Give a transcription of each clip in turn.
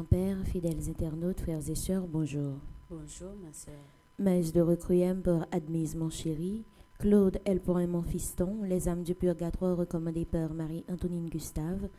Père, fidèles internautes, frères et sœurs, bonjour. Bonjour, ma sœur. Messe de requiem pour Admise mon chéri, Claude El Porin mon fiston, les âmes du purgatoire recommandées par Marie-Antonine Gustave,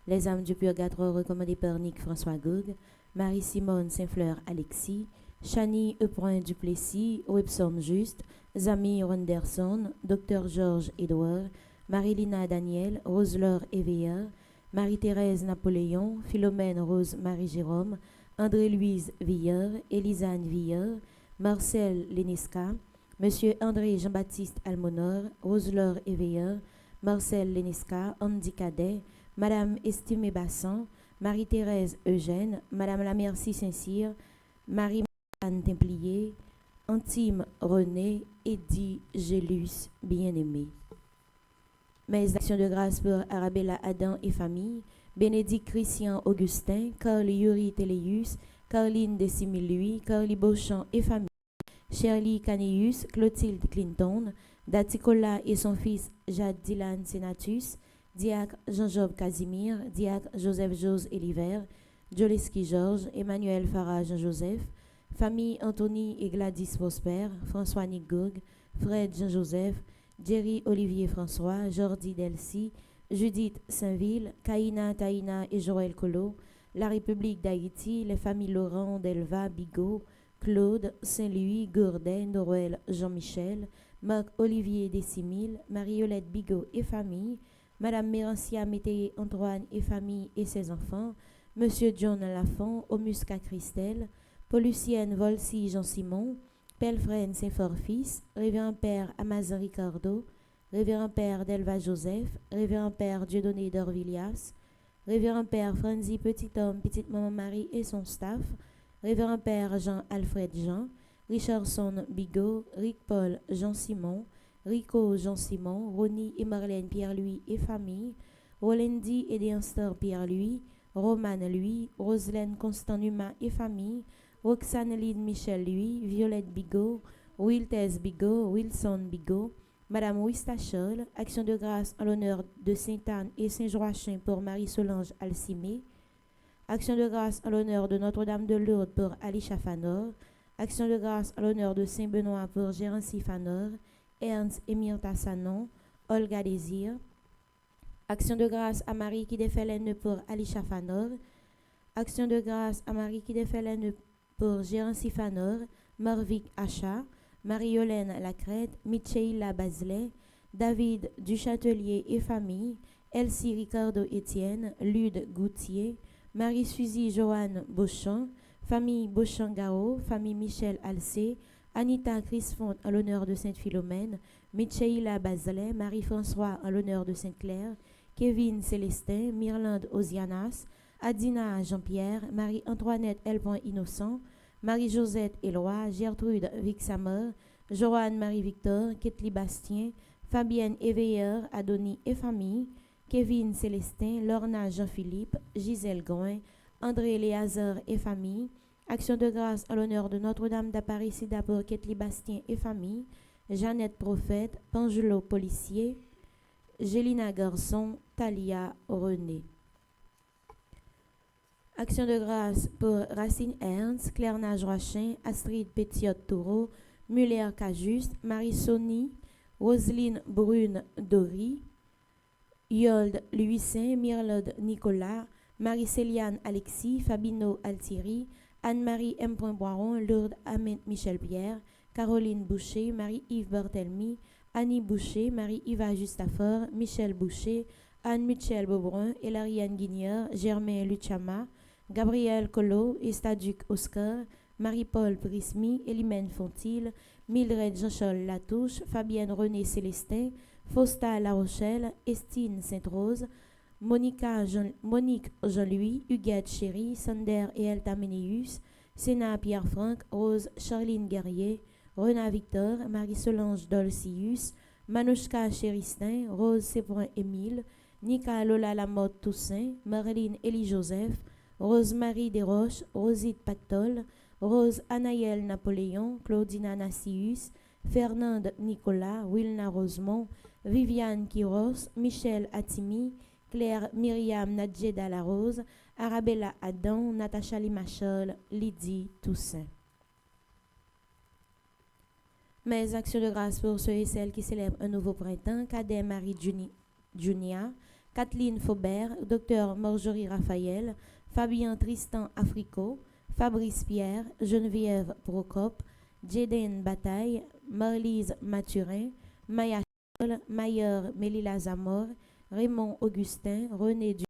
les âmes du purgatoire recommandées par Nick François Gog, Marie-Simone Saint-Fleur Alexis, Chani Eporin Duplessis, Webson Juste, Zamir Anderson, Dr Georges Edouard, Marie-Lina Daniel, Rose-Laure Éveilleur, Marie-Thérèse Napoléon, Philomène Rose Marie-Jérôme, André-Louise Villeur, Élisane Villeur, Marcel Lenesca, Monsieur André Jean-Baptiste Almonor, Rose-Laure Éveilleur, Marcel Lenesca, Andy Cadet, Madame Estimée Bassan, Marie-Thérèse Eugène, Madame La Merci Saint-Cyr, Marie-Anne Templier, Antime René, Eddie Gélus, bien-aimé. Mes actions de grâce pour Arabella Adam et famille, Bénédicte Christian Augustin, Carl Yuri Téléus, Caroline Décimille-Louis, Carly Beauchamp et famille, Shirley Caneus, Clotilde Clinton, Daticola et son fils Jade Dylan Senatus, Diacre Jean-Job Casimir, Diacre Joseph Jose Eliver, Joleski Georges, Emmanuel Farah Jean-Joseph, famille Anthony et Gladys Prosper, François Nigog, Fred Jean-Joseph, Jerry Olivier François, Jordi Delcy, Judith Saint-Ville, Kaina Taïna et Joël Collot, la République d'Haïti, les familles Laurent, Delva, Bigot, Claude, Saint-Louis, Gourdet, Noël, Jean-Michel, Marc-Olivier Décimille, Mariolette Bigot et famille, Madame Mérancia Métayer Antoine et famille et ses enfants, Monsieur John Lafont, Omusca Christelle, Paulucienne Volsi Jean-Simon, Pelfren Saint-Fort-Fils, Révérend Père Amazon Ricardo, Révérend Père Delva Joseph, Révérend Père Dieudonné d'Orvillias, Révérend Père Franzi Petit-Homme, Petite Maman Marie et son staff, Révérend Père Jean-Alfred Jean, Richardson Bigot, Ric-Paul Jean-Simon, Rico Jean-Simon, Ronnie et Marlène Pierre-Louis et famille, Rolendi et Déanstor Pierre-Louis, Romane Louis, Roselaine Constant Numa et famille, Roxane Lynn Michel Louis, Violette Bigot, Wiltez Bigot, Wilson Bigot, Madame Wistachol, action de grâce en l'honneur de Sainte-Anne et Saint-Joachim pour Marie-Solange Alcimé, action de grâce en l'honneur de Notre-Dame de Lourdes pour Alicia Fanor, action de grâce en l'honneur de Saint-Benoît pour Gérancy Fanor, Ernst et Myrta Sanon, Olga Désir, action de grâce à Marie qui défait les nœuds pour Alicia Fanor, action de grâce à Marie qui défait les nœuds pour Gérancy Fanor, Marvic Achat, Marie-Hélène Lacrête, Micheila Bazelet, David Duchâtelier et famille, Elsie Ricardo Étienne, Lude Goutier, Marie-Suzy Joanne Beauchamp, famille Beauchamp-Gao, famille Michel Alcé, Anita Crisfont en l'honneur de Sainte-Philomène, Micheila Bazelet, Marie-François en l'honneur de Sainte-Claire, Kevin Célestin, Myrlande Osianas, Adina Jean-Pierre, Marie-Antoinette L. Innocent, Marie-Josette Éloi, Gertrude Vixamer, Joanne Marie-Victor, Ketli Bastien, Fabienne Éveilleur, Adonis et famille, Kevin Célestin, Lorna Jean-Philippe, Gisèle Gouin, André Léazard et famille, action de grâce en l'honneur de Notre-Dame d'Apparecida pour Ketli Bastien et famille, Jeannette Prophète, Pangelot Policier, Gélina Garçon, Talia René. Action de grâce pour Racine Ernst, Claire Nage-Roichin, Astrid Pétiotte-Taureau, Muller Cajuste, Marie-Sonie, Roselyne Brune-Dory, Yold Louis-Saint, Myrlode Nicolas, Marie-Céliane Alexis, Fabino Altieri, Anne-Marie M. Boiron, Lourdes Ahmed Michel-Pierre, Caroline Boucher, Marie-Yves Barthelmy, Annie Boucher, Marie-Yva Justafort, Michel Boucher, Anne-Michel Beaubrun, Elariane Guigneur, Germain Luchama, Gabriel Collot, Estaduc Oscar, Marie-Paul Prismy, Elimène Fontil, Mildred Jean-Charles Latouche, Fabienne René Célestin, Fausta La Rochelle, Estine Sainte-Rose, Monique Jean-Louis, Huguette Chéry, Sander et Elta Ménéus, Sénat Pierre-Franck, Rose Charline Guerrier, Rena Victor, Marie-Solange Dolcius, Manouchka Chéristin, Rose Sépoin Émile, Nika Lola Lamotte Toussaint, Marlene Élie Joseph, Rose-Marie Desroches, Rosite Pactol, Rose Anaël Napoléon, Claudina Nassius, Fernande Nicolas, Wilna Rosemont, Viviane Quiros, Michel Attimi, Claire Myriam Nadjeda Larose, Arabella Adam, Natacha Limachol, Lydie Toussaint. Mes actions de grâce pour ceux et celles qui célèbrent un nouveau printemps: Cadet Marie Junia, Kathleen Faubert, Dr Marjorie Raphaël, Fabien Tristan Africo, Fabrice Pierre, Geneviève Procope, Jaden Bataille, Marlise Mathurin, Maya Chol, Mayer Mélila Zamor, Raymond Augustin, René Duc,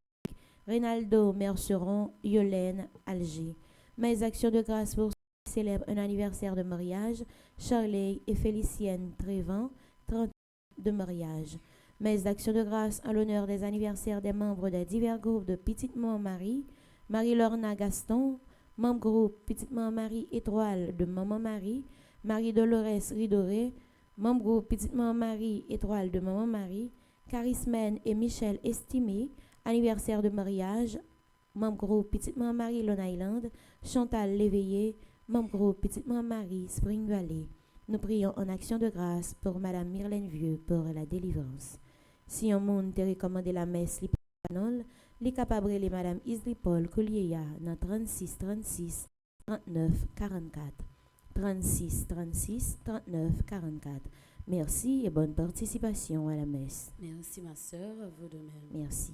Reynaldo Merceron, Yolène Alger. Mes actions de grâce pour ceux qui célèbrent un anniversaire de mariage: Charlie et Félicienne Trévent, 30 ans de mariage. Mes actions de grâce en l'honneur des anniversaires des membres des divers groupes de Petite Maman Marie: Marie-Lorna Gaston, membre groupe Petite Maman Marie Étoile de Maman Marie; Marie-Dolores Ridoré, membre groupe Petite Maman Marie Étoile de Maman Marie; Charismène et Michel Estimé, anniversaire de mariage, membre groupe Petite Maman Marie Long Island; Chantal Léveillé, membre groupe Petite Maman Marie Spring Valley. Nous prions en action de grâce pour Madame Myrlène Vieux pour la délivrance. Si un monde te recommande la messe, li capable les Madame Isli Paul Collier dans 36 36 39 44. 36 36 39 44. Merci et bonne participation à la messe. Merci ma sœur, vous de même. Merci.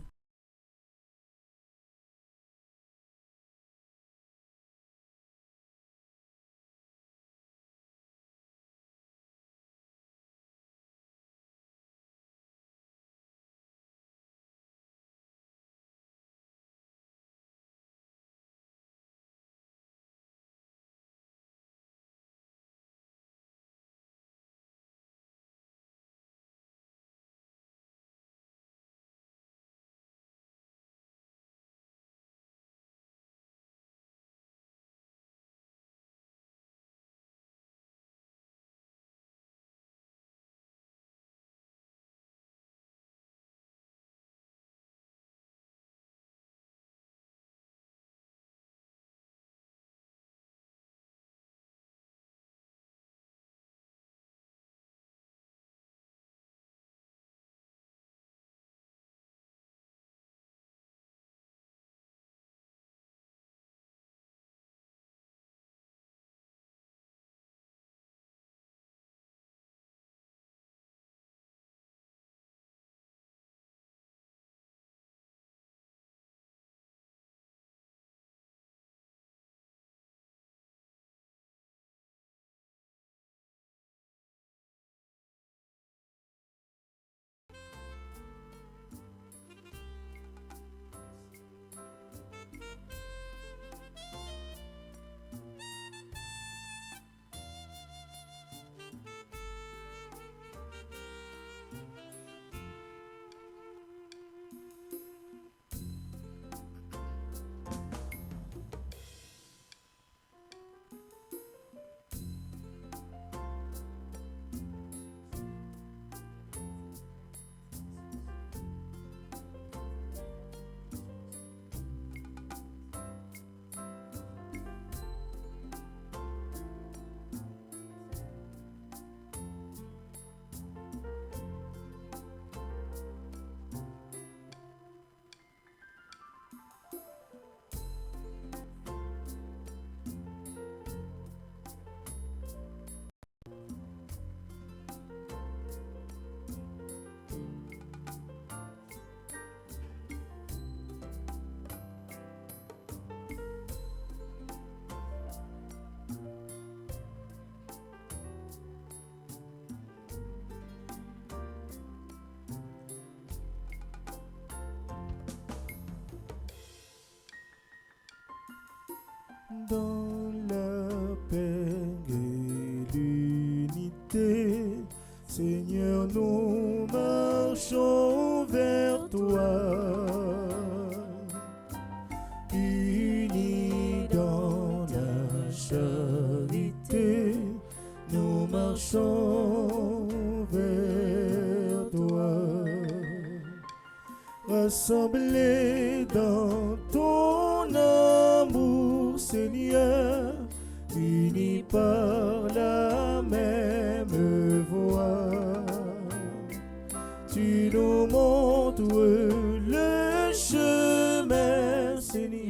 Dans la paix et l'unité, Seigneur, nous marchons vers toi. Unis dans la charité, nous marchons vers toi. Rassemblés dans ton amour, Seigneur, unis par la même voie, tu nous montres le chemin, Seigneur.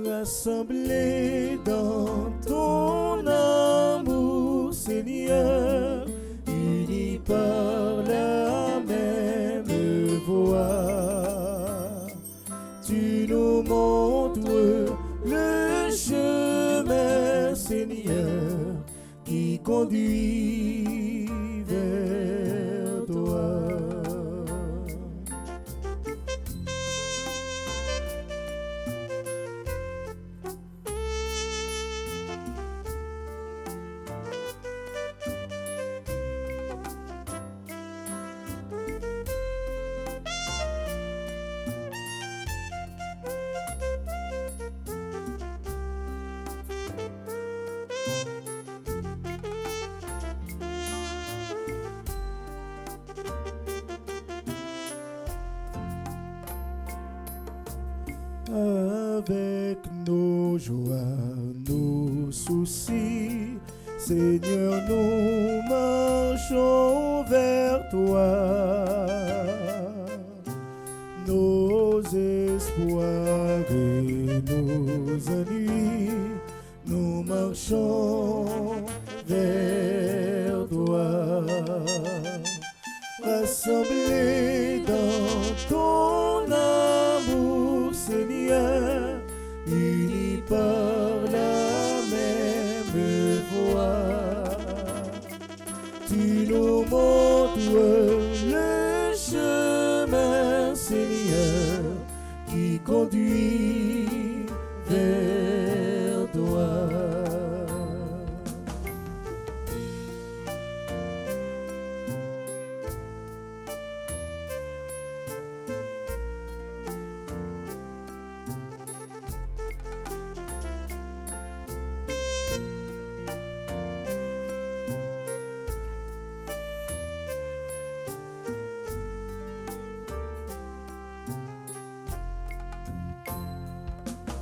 Rassemblés dans ton amour, Seigneur, unis par la même voix. Tu nous montres le chemin, Seigneur, qui conduit vers toi. Avec nos joies, nos soucis, Seigneur, nous marchons vers toi. Nos espoirs et nos ennuis, nous marchons vers toi. Rassemblés dans ton amour, Seigneur, unis par la même voix. Tu nous montres le chemin, Seigneur, qui conduit vers toi.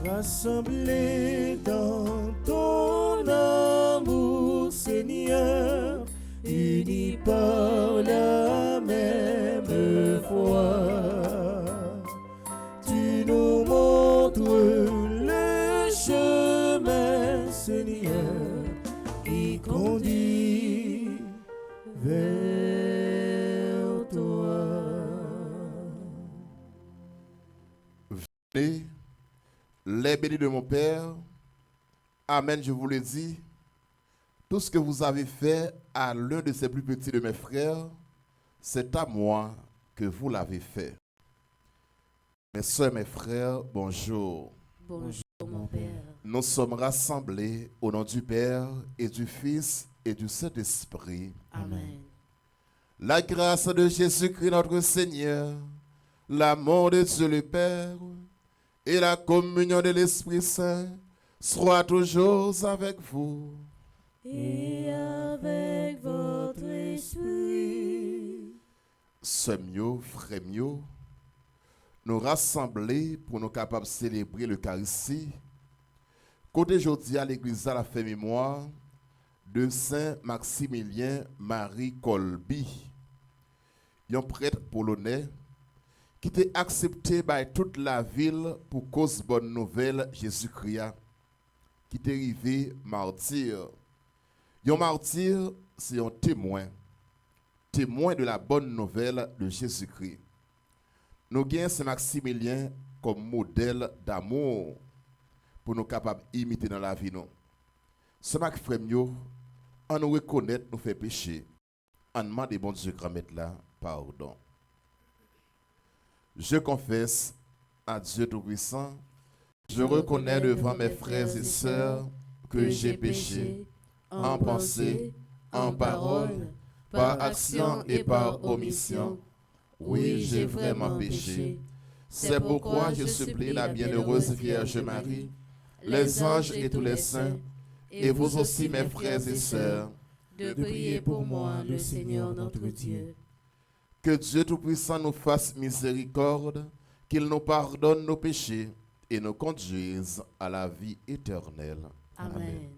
Rassemblés dans ton amour, Seigneur, unis par la même foi. Tu nous montres le chemin, Seigneur, qui conduit vers toi. Venez, les bénis de mon Père, Amen, je vous le dis, tout ce que vous avez fait à l'un de ces plus petits de mes frères, c'est à moi que vous l'avez fait. Mes soeurs, mes frères, bonjour. Bonjour, mon Père. Nous sommes rassemblés au nom du Père et du Fils et du Saint-Esprit. Amen. La grâce de Jésus-Christ notre Seigneur, l'amour de Dieu le Père et la communion de l'Esprit Saint soit toujours avec vous. Et avec votre esprit. Sœurs mieux, frères mieux, nous rassembler pour nous capables de célébrer l'Eucharistie. Côté aujourd'hui à l'église à la fait mémoire de Saint Maximilien Marie Kolbe, un prêtre polonais qui était accepté par toute la ville pour cause bonne nouvelle Jésus-Christ, qui était arrivé martyr. Un martyr, c'est un témoin de la bonne nouvelle de Jésus-Christ. Nous gagnons Saint Maximilien comme modèle d'amour pour nous capables d'imiter dans la vie. Ce Mac frère, on nous reconnaît, nous fait péché. On demande bon Dieu grand maître là, pardon. Je confesse à Dieu Tout-Puissant, je reconnais devant mes frères et sœurs que j'ai péché en pensée, en parole, par action et par omission. Oui, j'ai vraiment péché. C'est pourquoi je supplie la bienheureuse Vierge Marie, les anges et tous les saints, et vous aussi mes frères et sœurs, De prier pour moi, le Seigneur notre Dieu. que Dieu Tout-Puissant nous fasse miséricorde, qu'il nous pardonne nos péchés et nous conduise à la vie éternelle. Amen.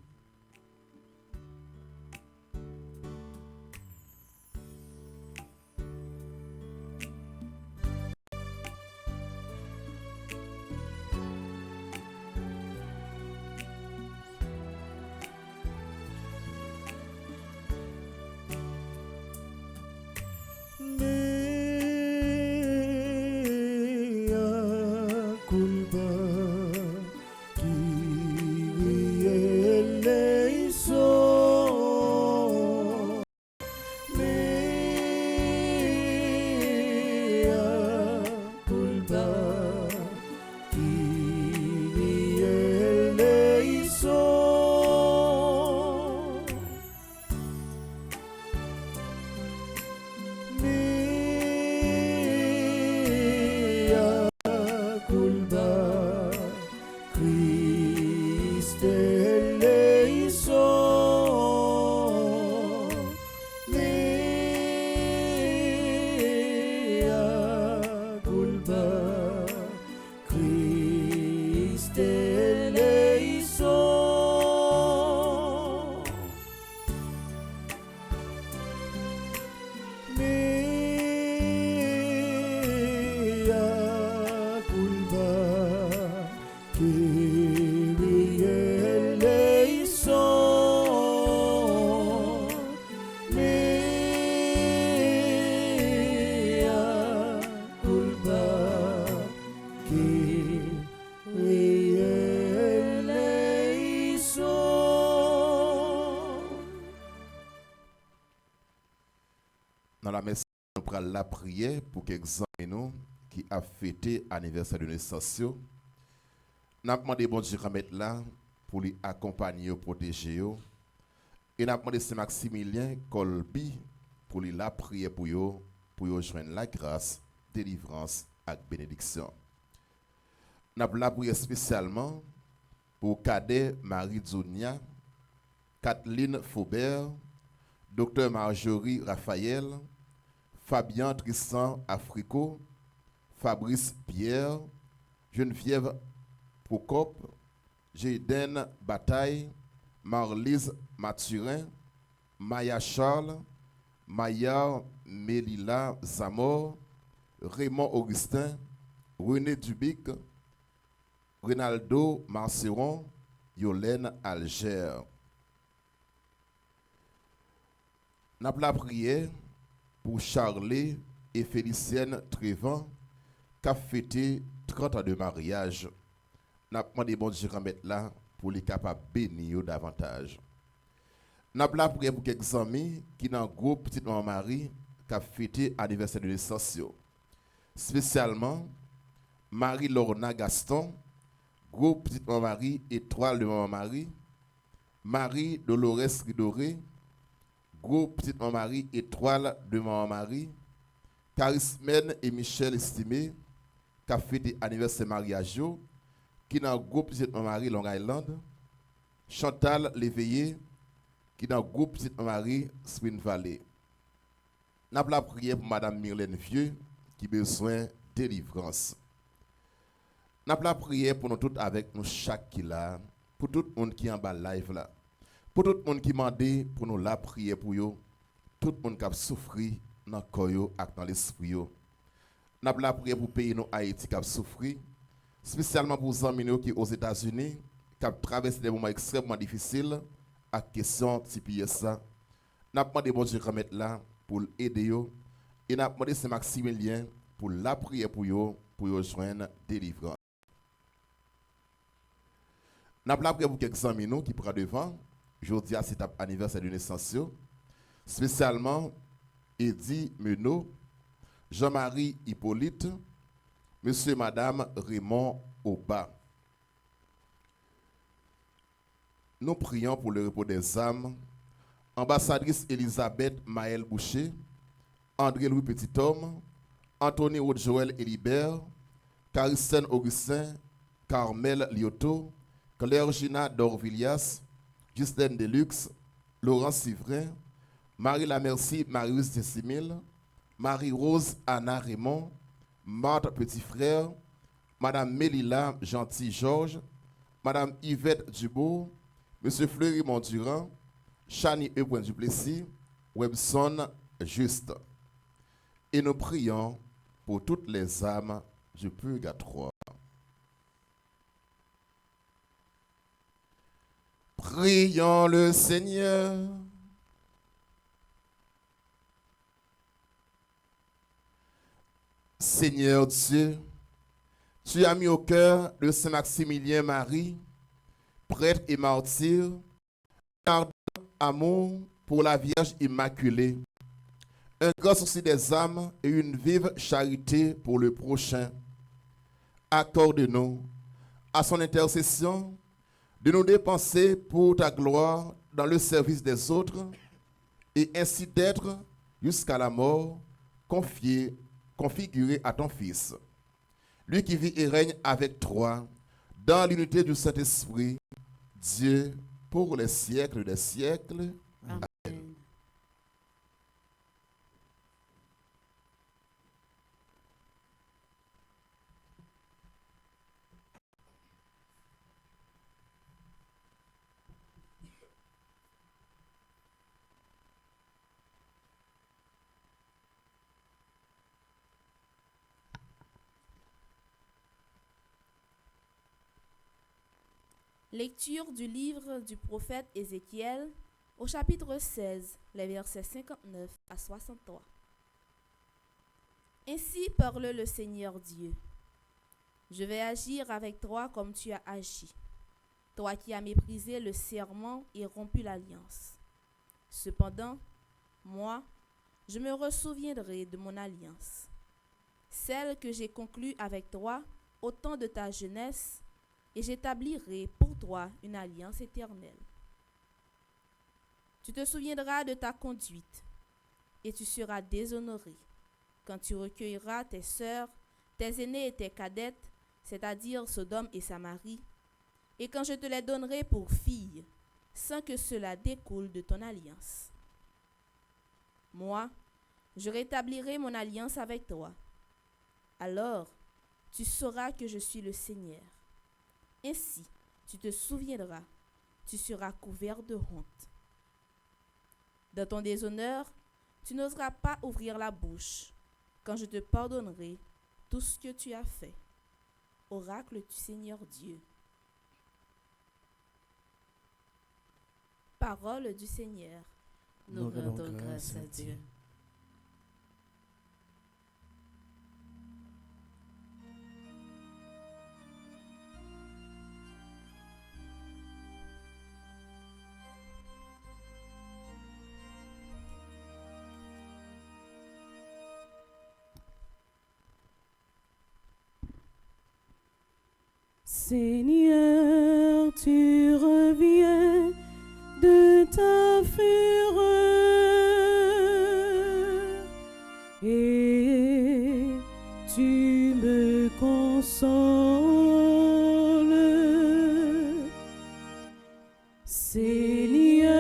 Dans la messe, nous prenons la prière pour quelques nous qui a fêté l'anniversaire de naissance. Nous avons demandé bon Dieu remettre là pour lui accompagner, protéger. Et nous avons demandé Saint Maximilien Colby pour lui la prière pour joindre la grâce, délivrance et bénédiction. Nous avons la prière spécialement pour Cadet Marie Zounia, Kathleen Faubert, Dr Marjorie Raphaël, Fabien Tristan Africo, Fabrice Pierre, Geneviève Procope, Jayden Bataille, Marlise Mathurin, Maya Charles, Maya Melila Zamor, Raymond Augustin, René Dubic, Rinaldo Marceron, Yolène Alger. Nous avons la prière pour Charlie et Félicienne Trévent qui ont fêté 30 ans de mariage. Nous avons demandé bon Dieu remettre là pour les capables de bénir davantage. Nous avons la prière pour quelques amis qui dans le groupe Petite Maman Marie qui a fêté l'anniversaire de naissance. Spécialement Marie-Lorna Gaston, groupe Petite Maman Marie, Étoile de Maman Marie, Marie Dolores Ridoré, groupe Petite Maman Marie, Étoile de Maman Marie, Charismène et Michel Estimé, qui a fêté l'anniversaire mariage, qui dans le groupe Petite Maman Marie Long Island, Chantal Léveillé, qui dans le groupe Petite Maman Marie Spring Valley. Nous avons la prière pour Madame Myrlène Vieux, qui a besoin de délivrance. Nous avons la prière pour nous tous avec nous chaque qui là, pour tout le monde qui est en bas live là. Pour tout le monde qui m'a dit pour nous la prière pour eux, tout le monde qui a souffert dans le corps et dans l'esprit. Nous avons la prière pour le pays Haïti qui a souffert, spécialement pour les amis qui sont aux États-Unis, qui ont traversé des moments extrêmement difficiles à question de TPS. Nous avons demandé bon Dieu de remettre là pour aider eux. Et nous avons demandé Saint Maximilien pour la prière pour eux joindre délivrance. Nous avons la prière pour quelques amis qui prennent devant. Aujourd'hui, c'est l'anniversaire de naissance. Spécialement, Eddie Menot, Jean-Marie Hippolyte, Monsieur et Madame Raymond Oba. Nous prions pour le repos des âmes. Ambassadrice Elisabeth Maël Boucher, André-Louis Petithomme, Anthony Joël Elibert, Caristène Augustin, Carmel Lioto, Claire Gina Dorvillias, Justine Deluxe, Laurent Sivrin, Marie Lamercie Marius Tessimil, Marie-Rose Anna Raymond, Marthe Petit-Frère, Madame Mélila Gentil-Georges, Madame Yvette Dubourg, Monsieur Fleury Mondurand, Chani Epoin Duplessis, Webson Juste. Et nous prions pour toutes les âmes du purgatoire. Prions le Seigneur. Seigneur Dieu, tu as mis au cœur de Saint Maximilien Marie, prêtre et martyr, un ardent amour pour la Vierge Immaculée, un grand souci des âmes et une vive charité pour le prochain. Accorde-nous, à son intercession, de nous dépenser pour ta gloire dans le service des autres et ainsi d'être, jusqu'à la mort, configuré à ton Fils, lui qui vit et règne avec toi dans l'unité du Saint-Esprit, Dieu, pour les siècles des siècles. Amen. Lecture du livre du prophète Ézéchiel au chapitre 16, les versets 59 à 63. Ainsi parle le Seigneur Dieu. Je vais agir avec toi comme tu as agi, toi qui as méprisé le serment et rompu l'alliance. Cependant, moi, je me ressouviendrai de mon alliance, celle que j'ai conclue avec toi au temps de ta jeunesse, et j'établirai pour toi une alliance éternelle. Tu te souviendras de ta conduite, et tu seras déshonoré quand tu recueilleras tes sœurs, tes aînées et tes cadettes, c'est-à-dire Sodome et Samarie, et quand je te les donnerai pour filles, sans que cela découle de ton alliance. Moi, je rétablirai mon alliance avec toi. Alors, tu sauras que je suis le Seigneur. Ainsi, tu te souviendras, tu seras couvert de honte. Dans ton déshonneur, tu n'oseras pas ouvrir la bouche quand je te pardonnerai tout ce que tu as fait. Oracle du Seigneur Dieu. Parole du Seigneur. Nous rendons grâce à Dieu. Seigneur, tu reviens de ta fureur et tu me consoles. Seigneur,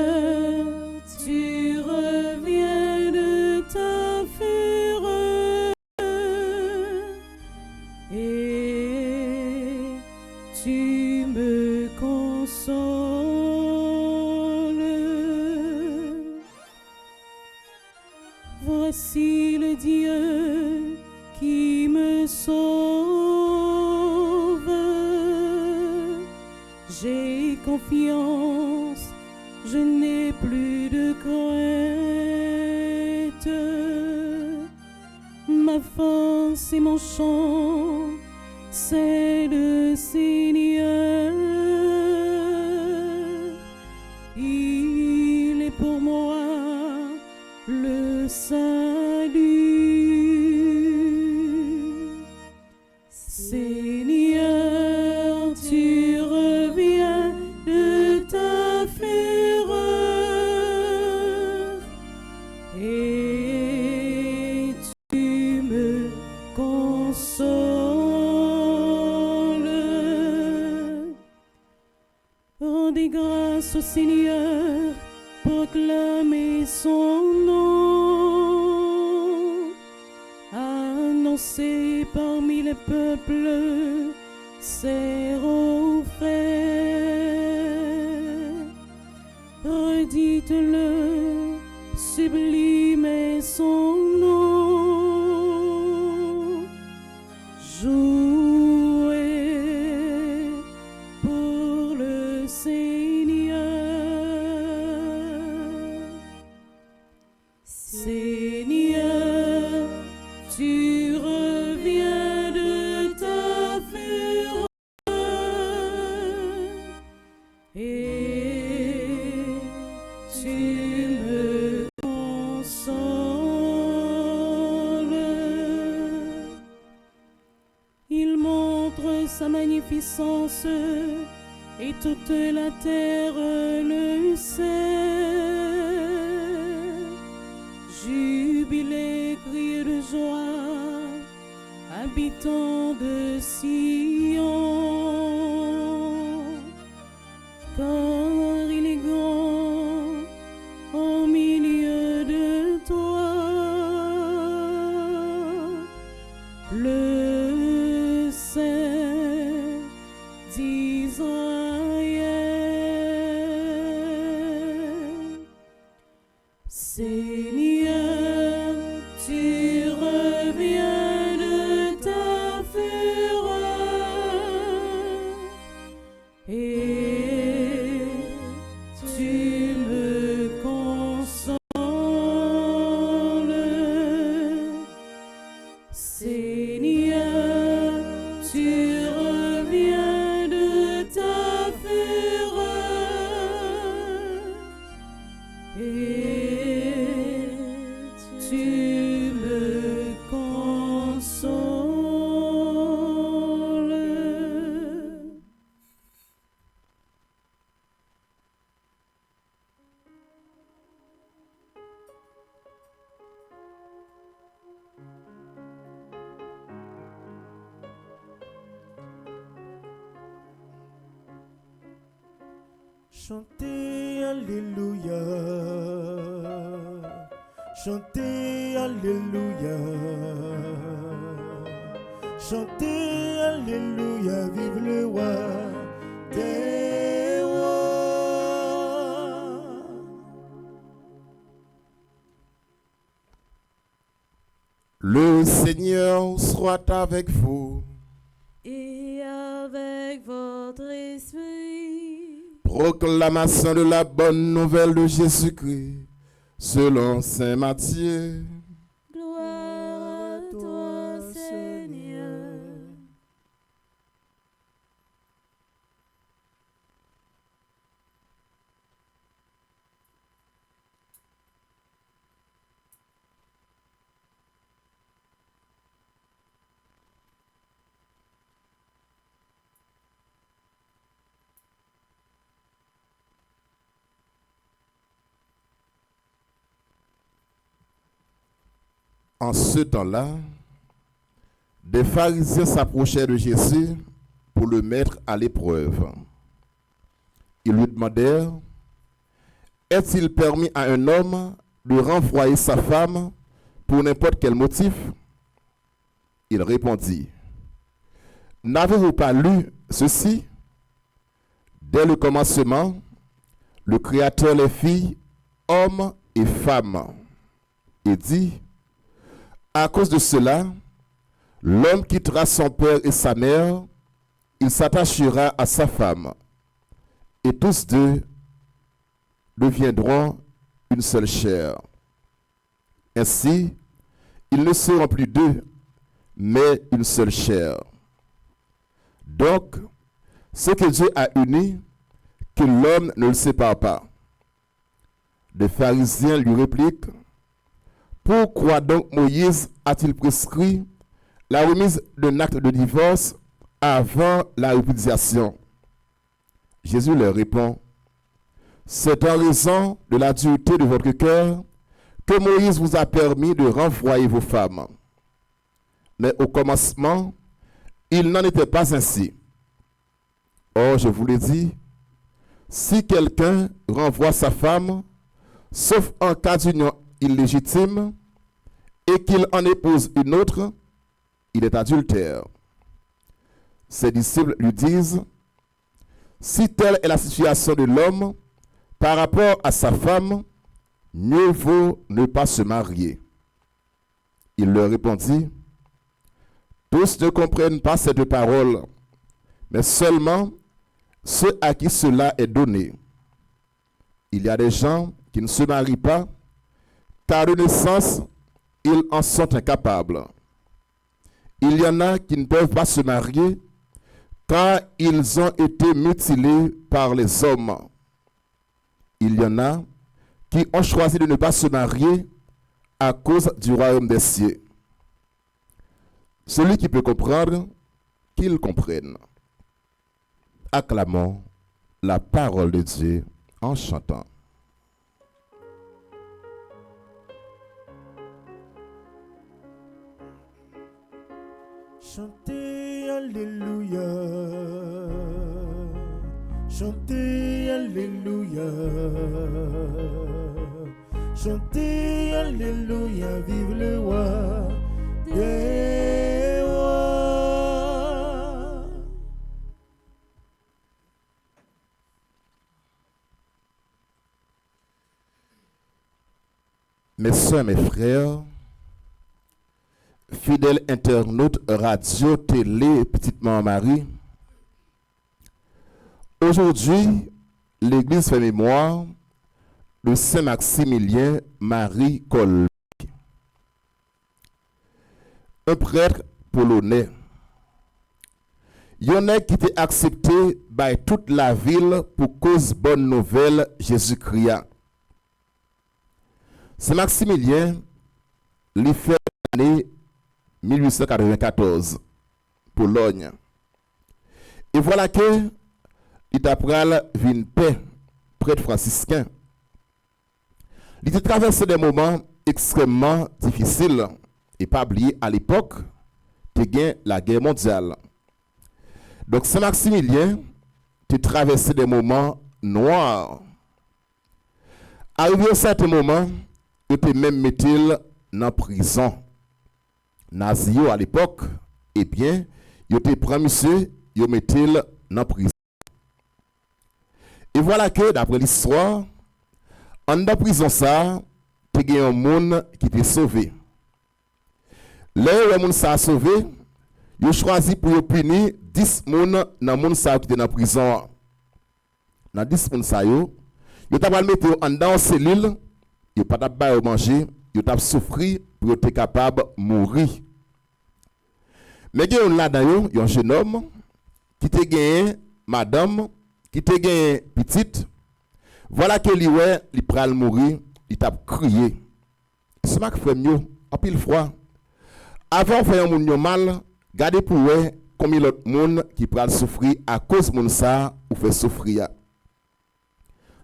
tu reviens de ta fureur et tu me consoles. Voici le Dieu qui me sauve. J'ai confiance, je n'ai plus de crainte. Ma force et mon chant, c'est le Seigneur. Il est pour moi le salut. Seigneur, tu reviens de ta fureur et tu me consoles. Rendez grâce au Seigneur, proclamez son nom, annoncez parmi les peuples ses faits. Redites-le, sublime est son nom. Jouez pour le Seigneur. Seigneur, tu reviens de ta fureur et tu me consoles. Il montre sa magnificence et toute la terre le sait. Jubilez, criez de joie, habitants de Sion, car il est grand au milieu de toi. Le Saint d'Israël. Seigneur, tu reviens de ta fureur et tu me consoles. Seigneur, tu reviens de ta fureur et tu Chantez Alléluia, chantez Alléluia, chantez Alléluia, vive le roi des rois. Le Seigneur soit avec vous. Et avec votre esprit. Proclamation de la bonne nouvelle de Jésus-Christ selon saint Matthieu. Gloire à toi, Seigneur. En ce temps-là, des pharisiens s'approchèrent de Jésus pour le mettre à l'épreuve. Ils lui demandèrent, « Est-il permis à un homme de renvoyer sa femme pour n'importe quel motif ?» Il répondit, « N'avez-vous pas lu ceci? Dès le commencement, le Créateur les fit hommes et femmes, et dit, à cause de cela, l'homme quittera son père et sa mère, il s'attachera à sa femme, et tous deux deviendront une seule chair. Ainsi, ils ne seront plus deux, mais une seule chair. Donc, ce que Dieu a uni, que l'homme ne le sépare pas. Les pharisiens lui répliquent, pourquoi donc Moïse a-t-il prescrit la remise d'un acte de divorce avant la répudiation? Jésus leur répond, c'est en raison de la dureté de votre cœur que Moïse vous a permis de renvoyer vos femmes. Mais au commencement, il n'en était pas ainsi. Or, je vous l'ai dit, si quelqu'un renvoie sa femme, sauf en cas d'union illégitime, et qu'il en épouse une autre, il est adultère. Ses disciples lui disent, si telle est la situation de l'homme par rapport à sa femme, mieux vaut ne pas se marier. Il leur répondit, tous ne comprennent pas cette parole, mais seulement ceux à qui cela est donné. Il y a des gens qui ne se marient pas, car de naissance, ils en sont incapables. Il y en a qui ne peuvent pas se marier, car ils ont été mutilés par les hommes. Il y en a qui ont choisi de ne pas se marier à cause du royaume des cieux. Celui qui peut comprendre, qu'il comprenne. Acclamons la parole de Dieu en chantant. Chantez Alléluia, chantez Alléluia, chantez Alléluia, vive le roi des rois. Mes soeurs, mes frères, fidèles internautes radio, télé, petite maman Marie, aujourd'hui, l'Église fait mémoire de Saint Maximilien Marie Kolbe, un prêtre polonais. Il y en a qui était accepté par toute la ville pour cause bonne nouvelle Jésus-Christ. Saint Maximilien, il fait l'année 1894, Pologne. Et voilà que il a pris une paix, prêtre franciscain. Il a traversé des moments extrêmement difficiles. Et pas oublier, à l'époque, il y a la guerre mondiale. Donc, Saint Maximilien a traversé des moments noire. Arrivé à un certain moment, il te même mettre dans prison. Nazio à l'époque, eh bien, il te prend monsieur, il mettre dans prison. Et voilà que d'après l'histoire, en dans prison ça, il y a un monde qui t'a sauvé. Là où le monde s'est sauvé, il a choisi pour punir 10 personnes dans le monde qui était dans la prison. Dans 10 personnes, il a mettre en dans une cellule, il n'a pas de manger, il a souffert pour être capable de mourir. Mais il y a un jeune homme qui a gagné madame, qui a gagné petite. Voilà que lui, il pral mourir, il t'a crié. C'est ma frère mieux, en pile froid. Avant de faire un monde mal, gardez pour vous combien d'autres monde qui pral souffrir à cause de ça ou fait souffrir.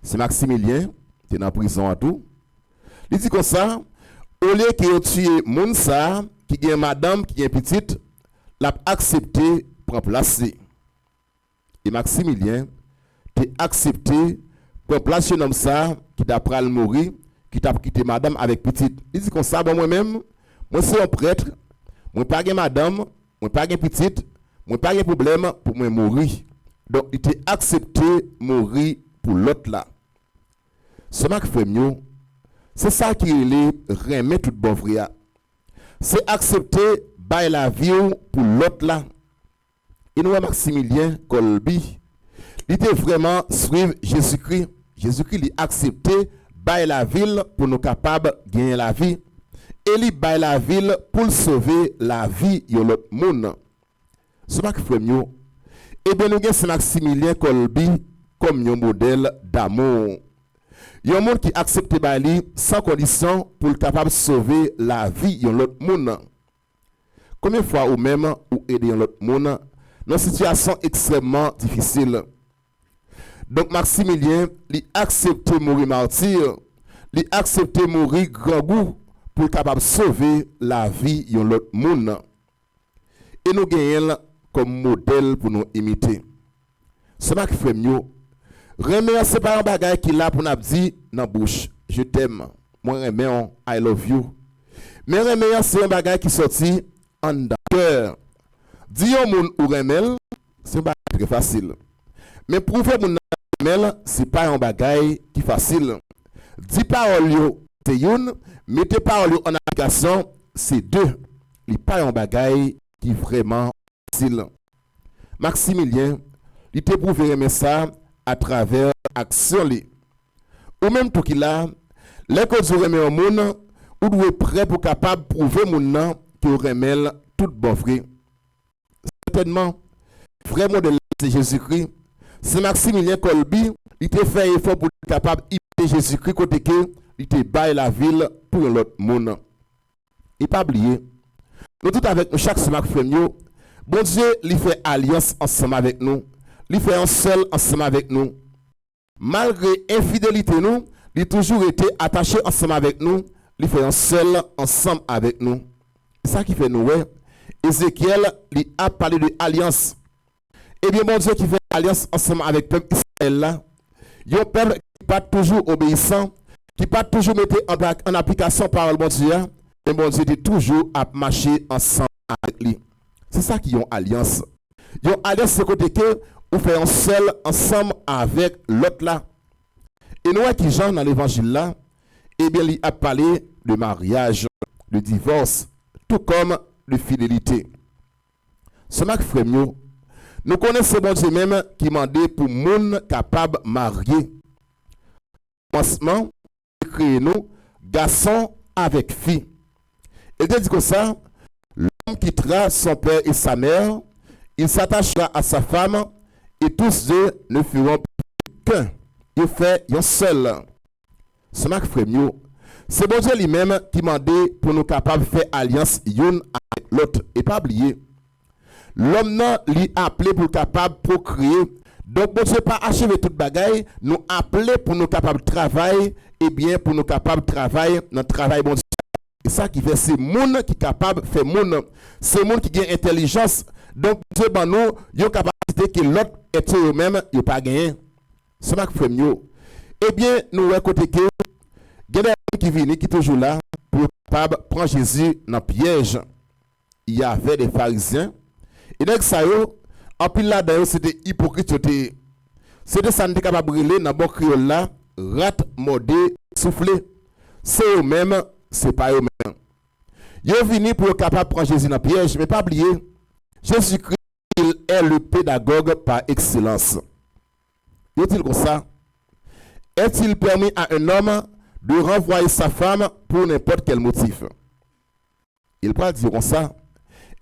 C'est Maximilien, qui est dans la prison à tout. Il dit comme ça, au lieu qu'il ait tué moun ça, qui a madame, qui a petite, l'a accepté pour remplacer. Et Maximilien, t'es accepté pour placer un homme ça qui t'a pris mourir, qui t'a quitté madame avec petite. Il dit comme ça, bon, moi-même, moi c'est un prêtre, moi pas de madame, moi pas de petite, moi pas de problème pour moi mourir. Donc il t'a accepté mourir pour l'autre là. Ce qui fait mieux, c'est ça qui est remet tout bon frère. C'est accepter bailler la vie pour l'autre là. Et nous, Maximilien Kolbe, il était vraiment suivre Jésus-Christ. Jésus-Christ a accepté bailler la ville pour nous capables de gagner la vie. Et il baille la ville pour sauver la vie de l'autre monde. Ce qui fait mieux. Et bien nous avons Maximilien Kolbe comme un modèle d'amour. Il y a un monde qui accepte Bali sans condition pour être capable de sauver la vie de l'autre monde. Combien de fois ou même ou aider l'autre monde dans une situation extrêmement difficile. Donc Maximilien, il accepte mourir martyr, il accepte mourir grand goût pour être capable de sauver la vie de l'autre monde. Et nous gagnons comme modèle pour nous imiter. C'est ça qui fait mieux. Remercier par un bagage qu'il a pour nous dire dans la bouche. Je t'aime. Moi, remercie, I love you. Mais remercier un bagage qui sorti en dans le cœur. Dire au monde ou remel, c'est un bagage très facile. Mais prouver mon remel, ce n'est pas un bagage qui est facile. 10 paroles, c'est une. Mettez paroles en application, c'est 2. Ce n'est pas un bagage qui est vraiment facile. Maximilien, il te prouve ça à travers l'action. Ou même tout qu'il a, les que vous remet au monde, ou vous êtes prêt pour capable de prouver mon nom que vous remet tout bon vrai. Certainement, vrai modèle de Jésus-Christ, c'est Maximilien Kolbe, il te fait effort pour être capable d'imiter Jésus-Christ côté que il te baille la ville pour l'autre monde. Et pas oublier, nous tous avec nous, chaque semaine fait mieux, bon Dieu, il fait alliance ensemble avec nous. Il fait un seul ensemble avec nous. Malgré infidélité, nous, il a toujours été attaché ensemble avec nous. Il fait un seul ensemble avec nous. C'est ça qui fait nous. Ouais. Ézéchiel, il a parlé de alliance. Et bien, mon Dieu qui fait alliance ensemble avec le peuple Israël là. Il y a un peuple qui n'est pas toujours obéissant, qui n'est pas toujours mettre en application par le bon Dieu. Et mon Dieu dit toujours à marcher ensemble avec lui. C'est ça qui est une alliance. Il y a une alliance de côté que ou fait un seul ensemble avec l'autre là. Et nous, qui Jean dans l'évangile là, eh bien, il a parlé de mariage, de divorce, tout comme de fidélité. Ce qui fait mieux, nous connaissons bon Dieu même qui demandait pour monde capable de marier. Commencement, créer nous, garçon avec fille. Et dit comme ça, l'homme quittera son père et sa mère, il s'attachera à sa femme, et tous deux ne feront plus qu'un. Il fait un seul. Ce qui fait mieux. C'est bon Dieu lui-même qui m'a dit pour nous capables de faire alliance l'une avec l'autre. Et pas oublier. L'homme lui appelé pour capable de procréer. Donc, bon Dieu pas achever toute bagaille. Nous appeler pour nous capables de travailler. Et bien, pour nous capables de travailler dans le travail bon Dieu. Et ça qui fait, c'est monde qui est capable de faire monde. C'est monde qui a intelligence. Donc, Dieu, ben nous, il est capable que l'autre est eux-mêmes, il n'a pas gagné. Ce mac frère yo. Eh bien, nous ouais côté que il y a des gens qui viennent qui toujours là pour capable prendre Jésus dans piège. Il y avait des pharisiens et donc ça yo en pile là dedans c'était hypocrite, c'était ça n'était capable brûler dans bon créole là, rat modé soufflé. C'est eux même, c'est pas eux même. Yo venu pour capable prendre Jésus dans piège, mais pas oublier Jésus-Christ il est le pédagogue par excellence. Est-il comme ça? Est-il permis à un homme de renvoyer sa femme pour n'importe quel motif? Il peut dire comme ça.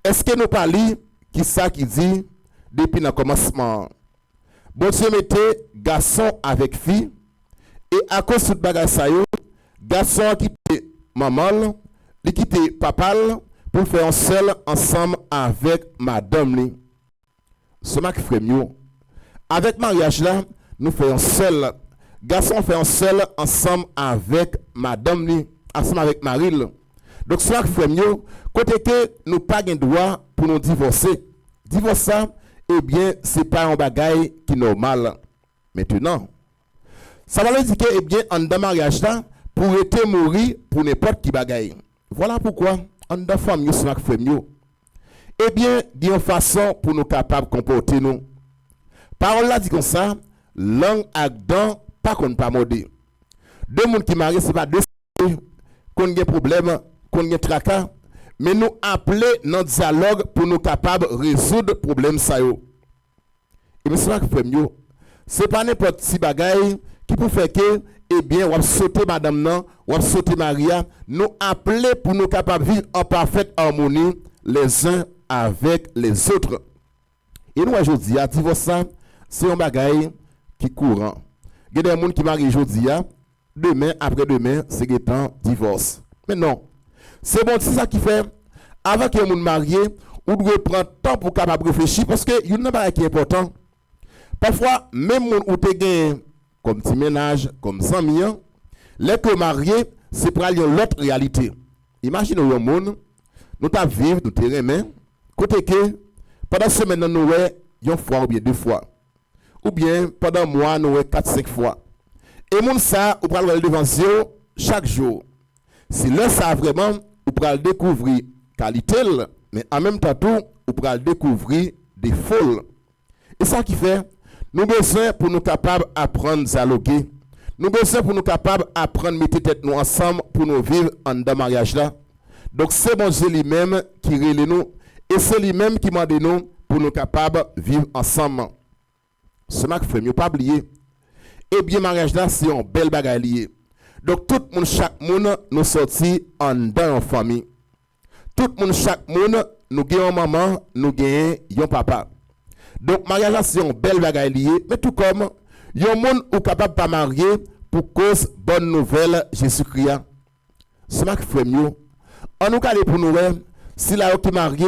Est-ce que nous parlons qui ça qui dit depuis le commencement? Bon Dieu mettait garçon avec fille et à cause de bagage ça yo, garçon a quitté maman, il quitté papa pour faire un seul ensemble avec madame li. Ce mak frère mieux. Avec mariage là, nous faisons seul. Garçon fait un seul ensemble avec madame li, ensemble avec Maril. Donc ce mak frère mieux, côté que nous pas gain droit pour nous divorcer. Divorcer, eh bien, c'est pas un bagage qui est normal. Maintenant, ça va dire que, eh bien, en dans mariage là, pour être mourir pour n'importe qui bagaille. Voilà pourquoi, en dans famille, ce mak frère mieux. Eh bien, il y a une façon pour nous capables de comporter nous. Parole là dit comme ça, langue avec dents, pas qu'on pas modé. Deux monde qui marient, c'est pas deux qu'on a problème, qu'on a tracas, mais nous appeler dans dialogue pour nous capables de résoudre problème ça yo. Et mais c'est pas que frère c'est pas n'importe qui bagaille qui peut faire que eh bien on va sauter madame nan, on va sauter Maria, nous appeler pour nous capables de vivre en parfaite harmonie les uns avec les autres. Et nous aujourd'hui à divorce c'est un bagaille qui courant. Il y a des gens qui marient aujourd'hui, demain après demain c'est un divorce. Mais non. C'est bon c'est ça qui fait avant que monde marié, on doit prendre temps pour capable réfléchir parce que il y a un bagaille qui est important. Parfois même monde ou te gagne comme petit ménage, comme 100 millions, les que mariés, c'est pour aller dans l'autre réalité. Imaginez un monde nous ta vivre nous te remet côté que pendant semaine nous ouais une fois ou bien deux fois ou bien pendant mois nous ouais 4-5 fois et moun ça ou pral devant Dieu chaque jour si là ça vraiment ou pral découvrir qualité mais en même temps tout ou pral découvrir des folles et ça qui fait nous besoin pour nous capables apprendre dialoguer nous besoin pour nous capables apprendre mettre tête nous ensemble pour nous vivre en dans mariage là. Donc c'est bon Dieu lui-même qui relève nous et c'est lui-même qui m'a donné nous pour nous capables de vivre ensemble. Ce mak frère mieux pas oublier. Et bien mariage là c'est un bel bagage lié. Donc tout le monde chaque monde nous sorti en dans en famille. Tout le monde chaque monde nous gagnons maman, nous gagnons un papa. Donc mariage là c'est un bel bagage lié mais tout comme yon monde ou capable pas marier pour cause bonne nouvelle Jésus-Christ. Ce mak frère mieux. On nous calé pour nous si la qui marié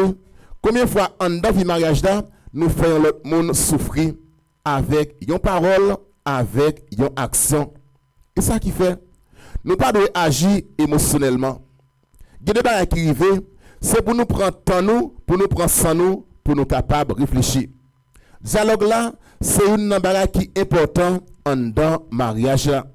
combien de fois en dans vie mariage là nous faisons l'autre monde souffrir avec une parole avec une action et ça qui fait nous pas doit agir émotionnellement des débats qui arrivent c'est pour nous prendre temps nous pour nous prendre sans nous pour nous capables réfléchir dialogue là c'est une bagage qui est important en dans mariage là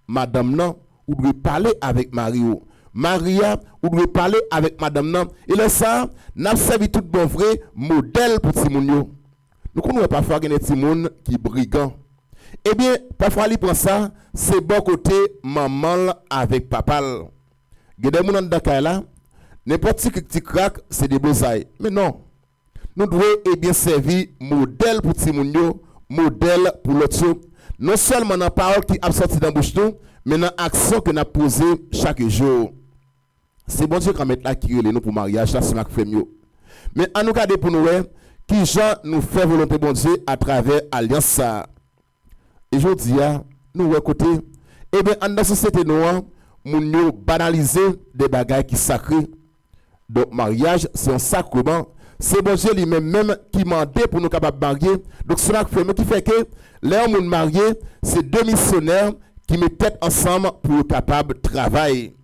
madame non ou doit parler avec Mario Maria, ou doit parler avec madame nan. Et là ça, n'a servi tout bon vrai modèle pour Timounio. Nous connaissons parfois des Timoun qui brigand. Eh bien, parfois il prend ça, c'est bon côté maman avec papa. Il y a des gens dans là, n'importe qui craque, c'est des beaux-ailles. Mais non. Nous devons eh bien servir modèle pour Timounio, modèle pour l'autre. Non seulement dans la parole qui a sorti dans la bouche, mais dans l'action que nous avons posée chaque jour. C'est bon Dieu qui met là qui nous pour mariage, là c'est ma frère mieux. Mais en nous garder pour nous, qui Jean nous fait volonté bon Dieu à travers alliance ça. Et je dis, nous côté, eh bien, dans la société noire, nous banaliser des bagages qui sacrés. Donc, mariage, c'est un sacrement. C'est bon Dieu lui-même qui m'a demandé pour nous capables de marier. Donc, c'est ma frère qui fait que les hommes mariés, c'est deux missionnaires qui mettent tête ensemble pour être capables de travailler.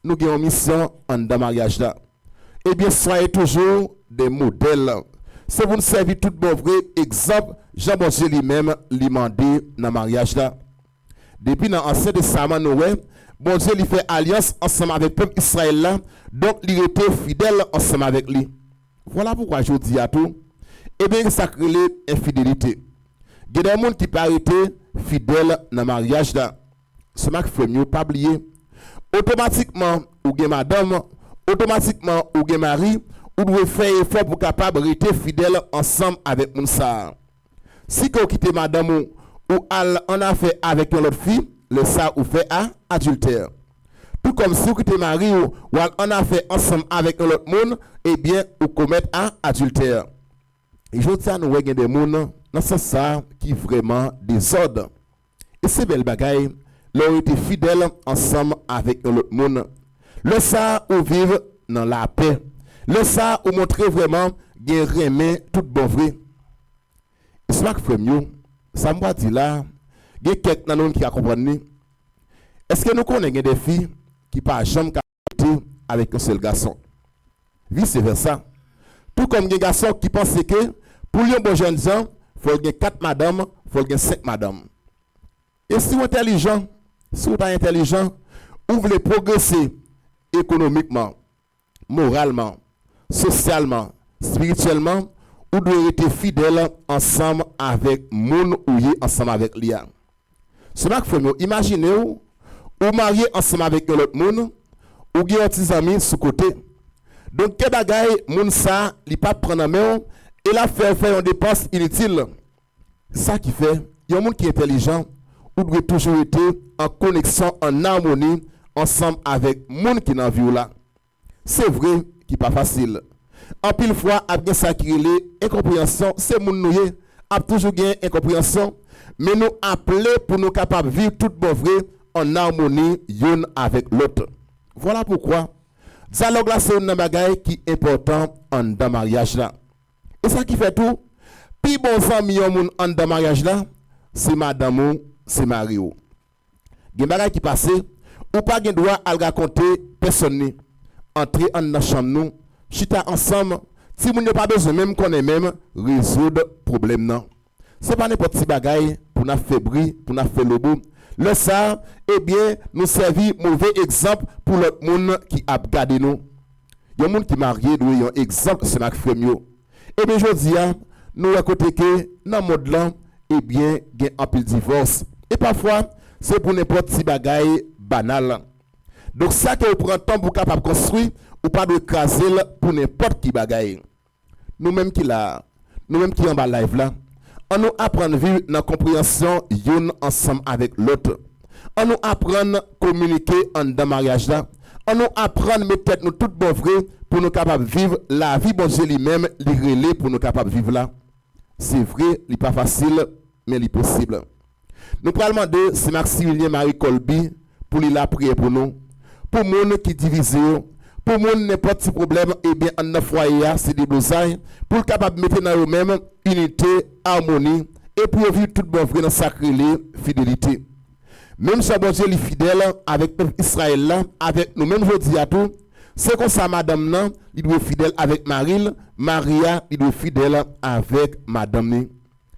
Nous avons une mission en dans mariage là. Eh bien, soyez toujours des modèles. C'est pour nous servir tout bon vrai exemple Jean bon Dieu lui-même lui mandé dans le mariage là. Depuis dans l'Ancien Testament, nous bon Dieu lui fait alliance ensemble avec le peuple Israël là, donc il était fidèle ensemble avec lui. Voilà pourquoi je dis à tout, eh bien ça crée l'infidélité. Il y a des gens qui peuvent être fidèles dans le mariage là. Ce qui fait mieux pas oublier. Automatiquement, ou bien madame, automatiquement, ou bien mari, ou doit faire effort pour capable de rester fidèle ensemble avec mon ça. Si vous quittez madame ou en a fait avec une autre fille, le ça ou fait à adultère. Tout comme si vous quittez mari ou en a fait ensemble avec un autre monde, eh bien, vous commettez à adultère. Et je tiens à nous voir des gens dans ce sens qui vraiment désordre. Et c'est belle bagaille, leur été fidèles ensemble avec un autre monde. Le ça ou vivre dans la paix. Le ça ou montrer vraiment qu'il remet tout bon vrai. Et ce qui fait mieux, ça me dit là, il y a quelqu'un qui a compris. Est-ce que nous connaissons des filles qui ne jamais été avec un seul garçon? Vice versa. Tout comme des garçons qui pensent que pour les bons jeunes gens, il faut qu'il y ait 4 madames, il faut qu'il y ait 5 madames. Et si vous êtes intelligent, vous voulez progresser économiquement, moralement, socialement, spirituellement, vous devez être fidèle ensemble avec moun ou ensemble avec l'IA. Ce qui fait mieux, imaginez-vous, ou mariez ensemble avec l'autre moun, ou avez un petit ami sous côté. Donc, quel bagay, moun ça, il pas prendre en main, et là, faire une dépense inutile. Ça qui fait, il y a un monde qui est intelligent, ou doit toujours être en connexion, en harmonie, ensemble avec moun qui n'a vu là. C'est vrai qui n'est pas facile. En pile fois, après ça qui est incompréhension, c'est moun nouye, a toujours gain incompréhension, mais nous appeler pour nous capables de vivre tout bon vrai en harmonie l'un avec l'autre. Voilà pourquoi dialogue là c'est un bagage qui est important en dans mariage là. Et ça qui fait tout, puis bon famille en dans mariage là, c'est madame ou c'est mari ou. Gen bagage qui passe ou pas gen droit à raconter personne. Entrer en dans chambre nous, chita ensemble, si vous n'avez pas besoin même qu'on ait même résoudre problème non. C'est pas n'importe qui bagaille pour nous faire bris, pour nous faire le bout. Le ça, eh bien, nous servir mauvais exemple pour l'autre monde qui a gardé nous. Il y a un monde qui marié, nous un exemple, c'est ma frère mieux. Eh bien, je dis, nous à côté que dans le monde là, eh bien, il y a un peu de divorce. Et parfois, c'est pour n'importe qui bagaille banal. Donc, ça que vous prenez temps pour capable construire, ou pas de craser pour n'importe qui bagaille. Nous-mêmes qui là, nous-mêmes qui en bas live là, on nous apprend à vivre dans la compréhension yon ensemble avec l'autre. On nous apprend à communiquer en dans le mariage là. On nous apprend à mettre tête nous tout bon vrai pour nous capables de vivre la vie bon Dieu lui-même, les relais pour nous capables de vivre là. C'est vrai, il n'est pas facile, mais il est possible. Nous allons demander c'est Maximilien Marie Colby pour lui la prière pour nous. Pour les gens qui divisent, pour les gens n'importe quel problème, eh bien, en notre foyer, c'est des blousailles, pour capable de mettre dans eux-mêmes unité, harmonie, et pour vivre tout bon vrai dans sacré fidélité. Même si bon Dieu est fidèle avec le peuple Israël, là, avec nous-mêmes, je dis à tout, c'est comme ça, madame, nan, il doit être fidèle avec Marie, Maria, il doit être fidèle avec madame,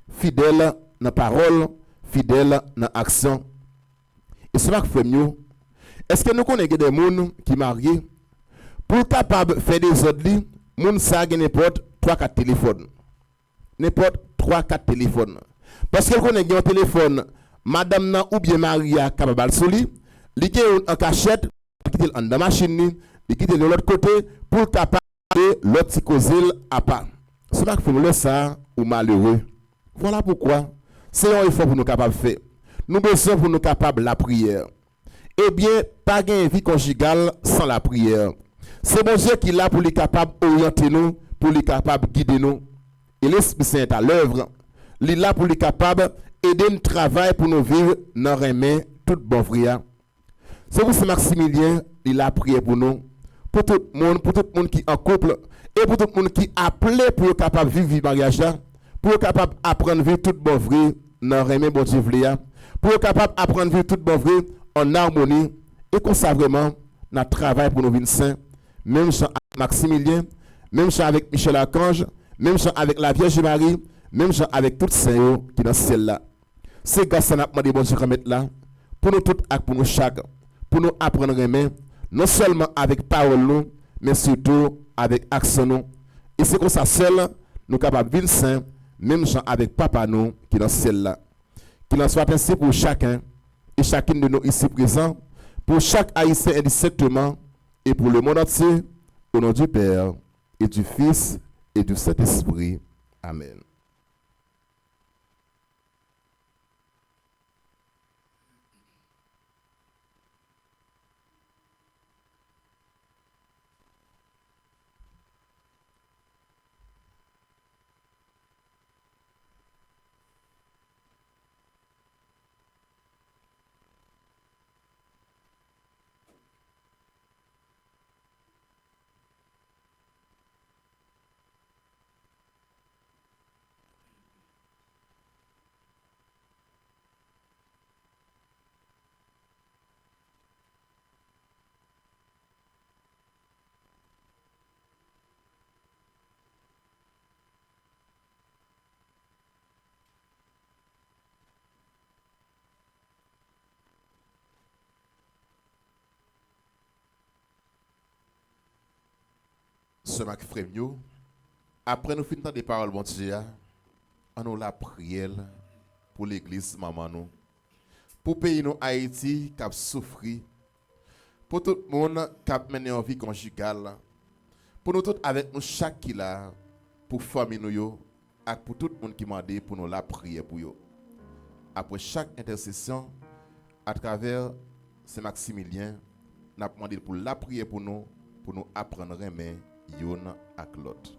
fidèle dans la parole, fidèle dans l'action. Et c'est ça qui fait mieux. Est-ce que nous connaissons des gens qui sont mariés? Pour capable de faire des autres, les gens ça n'importe 3-4 téléphones. N'importe 3-4 téléphones. Parce que qu'on a un téléphone, madame nan ou bien Maria capable de lui, li gen en cachette, quitter en dans machine, li quitter de l'autre côté pour capable de l'autre causer à pas. C'est pas que faut le ça ou malheureux. Voilà pourquoi c'est un effort pour nous capable faire. Nous besoin pour nous capable la prière. Eh bien, pas de vie conjugale sans la prière. C'est bon Dieu qui est là pour les capable d'orienter nous, pour les capable de guider nous. Et l'Esprit Saint est à l'œuvre. Il est là pour les capable d'aider nous travail pour nous vivre dans les mains tout bon vrai. C'est pour ce Maximilien, il a prié pour nous, pour tout le monde qui est en couple, et pour tout le monde qui est appelé pour être capable de vivre le mariage, pour être capable d'apprendre à vivre tout bon vrai dans les mains bon Dieu, pour être capable d'apprendre à vivre tout bon vrai en harmonie, et qu'on sait vraiment notre travail pour nous vivre saints, même avec Maximilien, même avec Michel Archange, même avec la Vierge Marie, même gens avec toutes saints qui dans ciel là. C'est grâce à nous demandé bon Dieu qu'on mette là pour nous tous et pour nous chaque pour nous apprendre à aimer non seulement avec parole nous mais surtout avec action nous. Et c'est comme ça seul nous capables de vivre saint même gens avec papa nous qui dans ciel là. Qu'il en soit ainsi pour chacun et chacune de nous ici présents, pour chaque haïtien indistinctement et pour le monde entier, au nom du Père et du Fils et du Saint-Esprit. Amen. Ce Mac Frémio, après nous finissons des paroles, bon Dieu, on nous la prière pour l'église, maman nous, pour pays nous Haïti qui a souffert, pour tout le monde qui a mené une vie conjugale, pour nous tous avec nous chaque qui là, pour famille nous et pour tout le monde qui m'a dit pour nous la prière pour eux. Après chaque intercession, à travers Saint Maximilien, nous avons demandé pour la prière pour nous apprendre à aimer yon ak l'autre.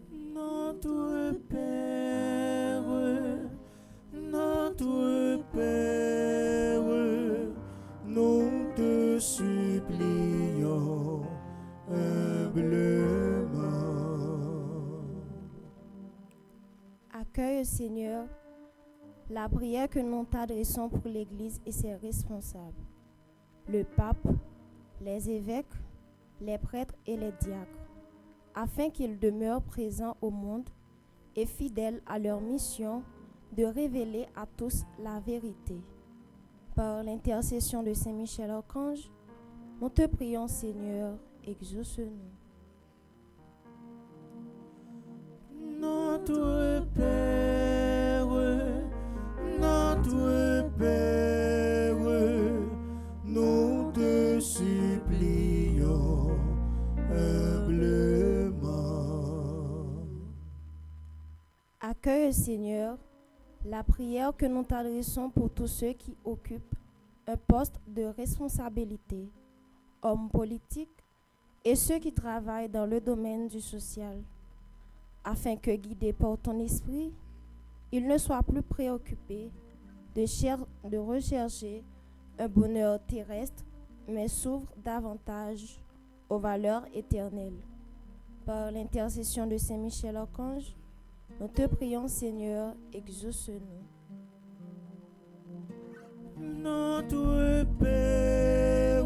Notre Père, nous te supplions humblement. Accueille, Seigneur, la prière que nous t'adressons pour l'Église et ses responsables, le pape, les évêques, les prêtres et les diacres, afin qu'ils demeurent présents au monde et fidèles à leur mission de révéler à tous la vérité. Par l'intercession de Saint Michel Archange, nous te prions, Seigneur, exauce-nous. Notre Père, nous te supplions humblement. Accueille, Seigneur, la prière que nous t'adressons pour tous ceux qui occupent un poste de responsabilité, hommes politiques et ceux qui travaillent dans le domaine du social, afin que, guidés par ton esprit, ils ne soient plus préoccupés de rechercher un bonheur terrestre, mais s'ouvrent davantage aux valeurs éternelles. Par l'intercession de Saint Michel Archange, nous te prions, Seigneur, exauce-nous. Notre Père,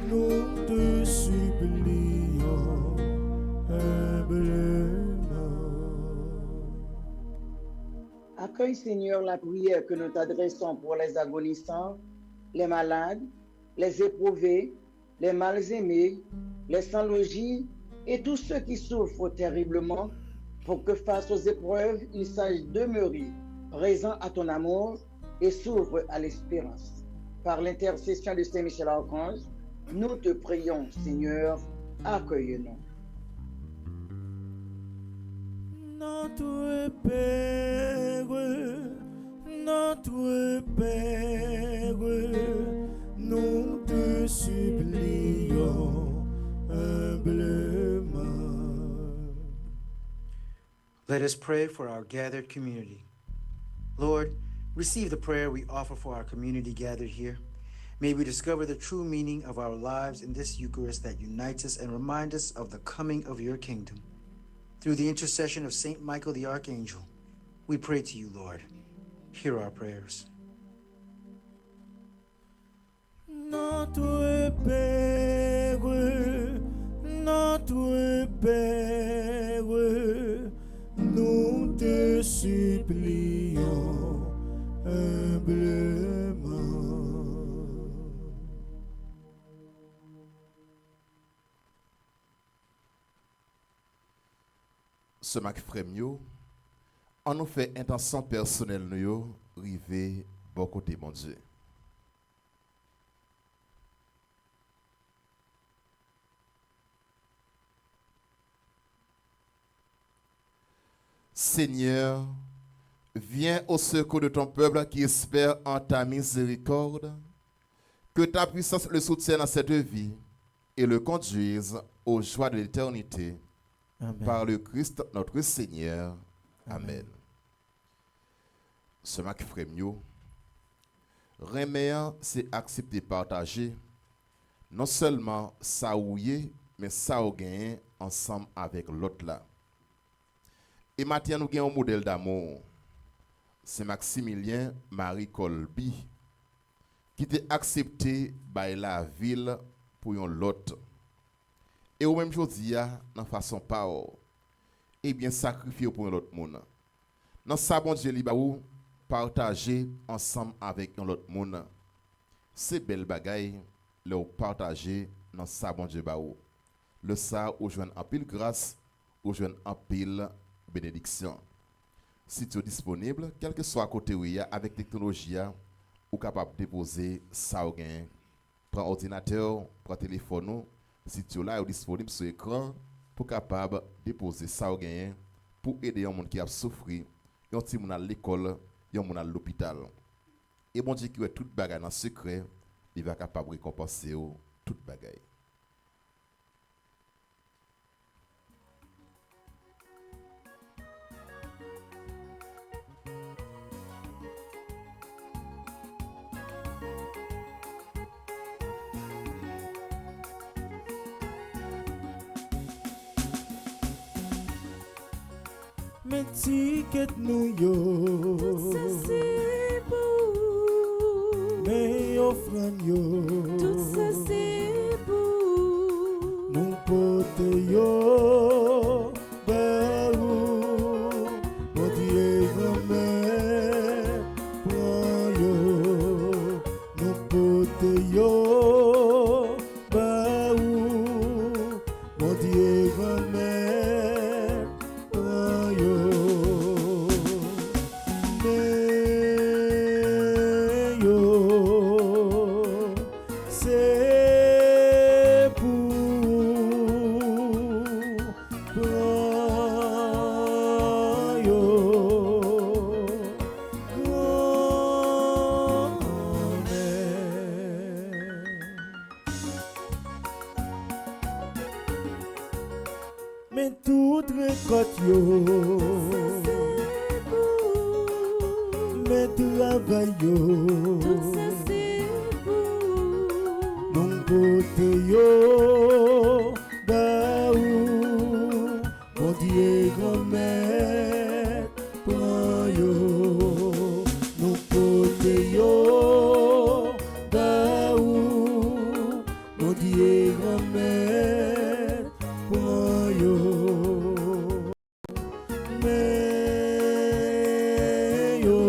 nous te supplions humblement. Accueille, Seigneur, la prière que nous t'adressons pour les agonissants, les malades, les éprouvés, les mal aimés, les sans-logis et tous ceux qui souffrent terriblement, pour que face aux épreuves, ils sachent demeurer présents à ton amour et s'ouvrent à l'espérance. Par l'intercession de Saint Michel Archange, nous te prions, Seigneur, accueille-nous. Notre Père, nous te supplions humblement. Let us pray for our gathered community. Lord, receive the prayer we offer for our community gathered here. May we discover the true meaning of our lives in this Eucharist that unites us and reminds us of the coming of your kingdom. Through the intercession of Saint Michael the Archangel, we pray to you, Lord. Hear our prayers. Notre Père, nous te supplions humblement. Ce Mac Frémio, on nous fait intention personnelle nous river bon côté mon Dieu. Seigneur, viens au secours de ton peuple qui espère en ta miséricorde, que ta puissance le soutienne dans cette vie et le conduise aux joies de l'éternité. Amen. Par le Christ notre Seigneur. Amen. Ce Mac Frémio, reméant, c'est accepter partager, non seulement ça ouiller, mais ça ou gagner ensemble avec l'autre là. Et maintenant, nous avons un modèle d'amour. C'est Maximilien Marie Colby qui a accepté par la ville pour un lot. Et au même jour, dans façon pas, et bien sacrifié pour un autre monde. Dans ça, bon Dieu, nous partager ensemble avec un autre monde. C'est belle bagaille, le partager dans ça, bon Dieu, le ça, ou joindre en pile grâce, ou joindre en pile bénédiction. Si tu es disponible, quel que soit côté où il y a avec technologie, ou capable de déposer ça ou gain. Prends ordinateur, prends téléphone, si tu es là ou disponible sur l'écran, pour capable de déposer ça ou gain pour aider un monde qui a souffert, un petit monde à l'école, un monde à l'hôpital. Et bon Dieu qui est toute bagaille dans secret, il va capable de récompenser toute bagaille. Mais ticket nous yo, Tout ça c'est beau. mais offrande yo, Tout ça c'est beau. nous pote yo, bah ou, mon Dieu grand-mère, prends yo, nous pote yo, bah ou, mon Dieu grand-mère, prends yo. Mais tout récolte yo, mais travail yo, Tout ça c'est beau. mon côté yo, bah ou, mon Dieu grand-mère, prends yo, mon côté yo, bah ou, mon Dieu grand-mère, prends yo. Mais yo,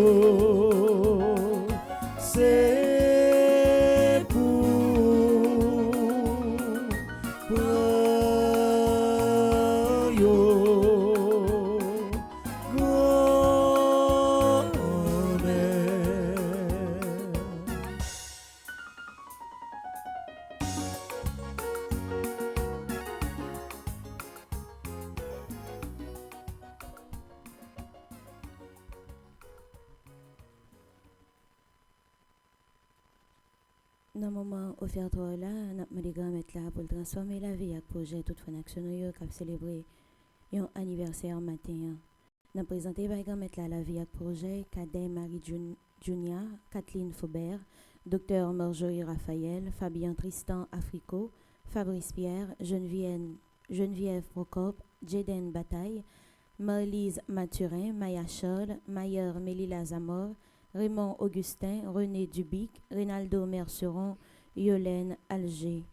c'est pour yo, grand-mère. Dans le moment offertoire là, nous avons grand mettre là pour transformer la vie avec projet toute fin action qui a célébré un anniversaire matin. Nous présenté par grand mettre là la vie avec projet Cadet Marie Junia, Kathleen Faubert, Dr Marjorie Raphaël, Fabien Tristan Africo, Fabrice Pierre, Geneviève Procope, Jaden Bataille, Marlise Mathurin, Maya Scholl, Mayer Mélila Zamor, Raymond Augustin, René Dubic, Rinaldo Merceron, Yolène Alger.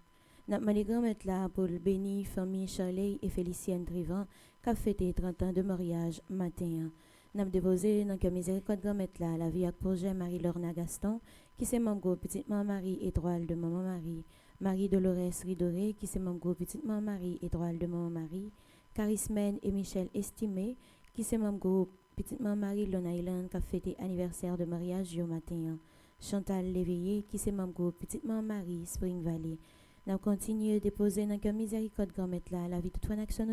N'a demandé grand-mère là pour le bénir famille Charlie et Félicienne Trivant qui a fêté 30 ans de mariage matin. N'a déposé dans le miséricorde grand-mère là la vie avec projet Marie-Lorna Gaston qui c'est membre petite maman Marie étoile de maman Marie, Marie Dolores Ridoré qui c'est membre petite maman Marie étoile de maman Marie, Charismène et Michel Estimé qui c'est membre petite maman Marie Long Island qui a fêté anniversaire de mariage au matin. Chantal Léveillé qui c'est membre petite maman Marie Spring Valley. N'a continué de déposer dans le miséricorde grand-mère là la vie de toute action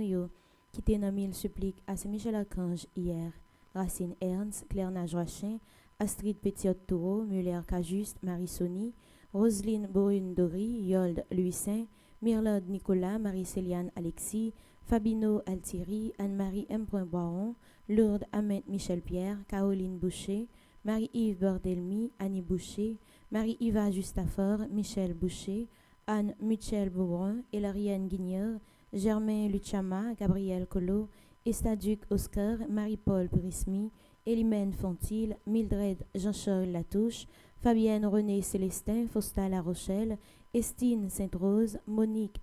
qui était dans mille suppliques à Saint-Michel Archange hier. Racine Ernst, Claire Najrachin, Astrid Petiot-Toureau, Muller Cajuste, Marie-Sony, Roselyne Borune-Dory, Yold Louis-Saint, Mirlande Nicolas, Marie-Céliane Alexis, Fabino Altieri, Anne-Marie M. Baron, Lourdes Ahmed Michel-Pierre, Caroline Boucher, Marie-Yves Bordelmy, Annie Boucher, Marie-Yva Justafor, Michel Boucher, Anne Michel Beaubrun, Elarienne Guigneur, Germain Luchama, Gabriel Collot, Estaduc Oscar, Marie-Paul Prismi, Elimène Fontil, Mildred Jean-Charles Latouche, Fabienne René Célestin, Fausta La Rochelle, Estine Sainte-Rose, Monique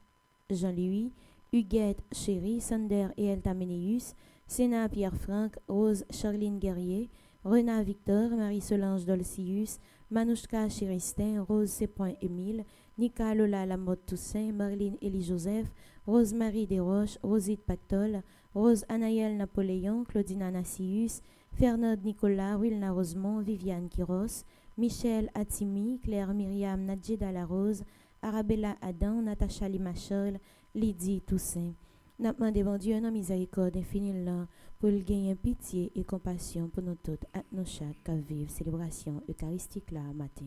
Jean-Louis, Huguette Chéri, Sander et Elta Ménéus, Sénat Pierre-Franck, Rose Charline Guerrier, Renat Victor, Marie-Solange Dolcius, Manouchka Chiristin, Rose Sépoint Émile, Nika Lola Lamotte Toussaint, Marlene Élie Joseph, Rose-Marie Desroches, Rosite Pactol, Rose Anaël Napoléon, Claudine Anassius, Fernand Nicolas, Wilna Rosemont, Viviane Quiros, Michel Attimi, Claire Myriam Nadjeda Larose, Arabella Adam, Natacha Limachol, Lydie Toussaint. N'a demandé bon Dieu en miséricorde infinie là pour le gagner pitié et compassion pour nous toutes, à nos chaque à vivre célébration eucharistique là matin.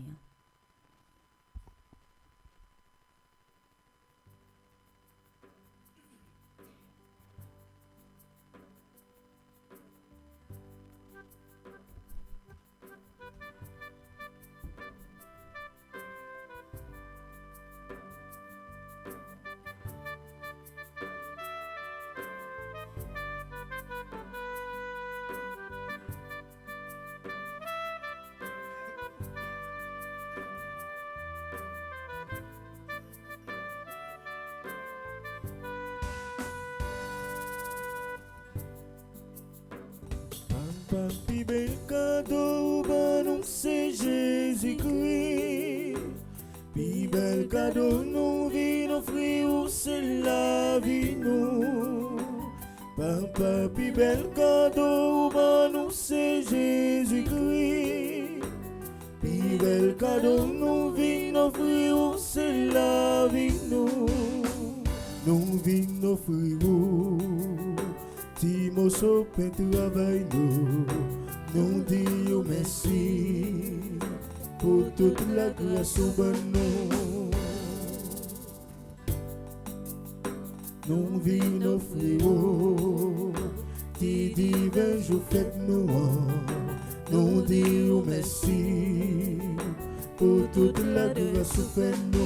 Papi bel cadeau, bon c'est Jésus-Christ. Pi bel cadeau, nous vîmes offrir, c'est la vie nous. Papa, pi bel cadeau, bon c'est Jésus-Christ. Pi bel cadeau, nous vîmes offrir, c'est la vie nous. Nous vîmes offrir. Timo sopen travail nous disons merci pour toute la grâce au bon nous. Nous vivons nos frères, qui divin jour fête nous disons merci pour toute la grâce au bon nous.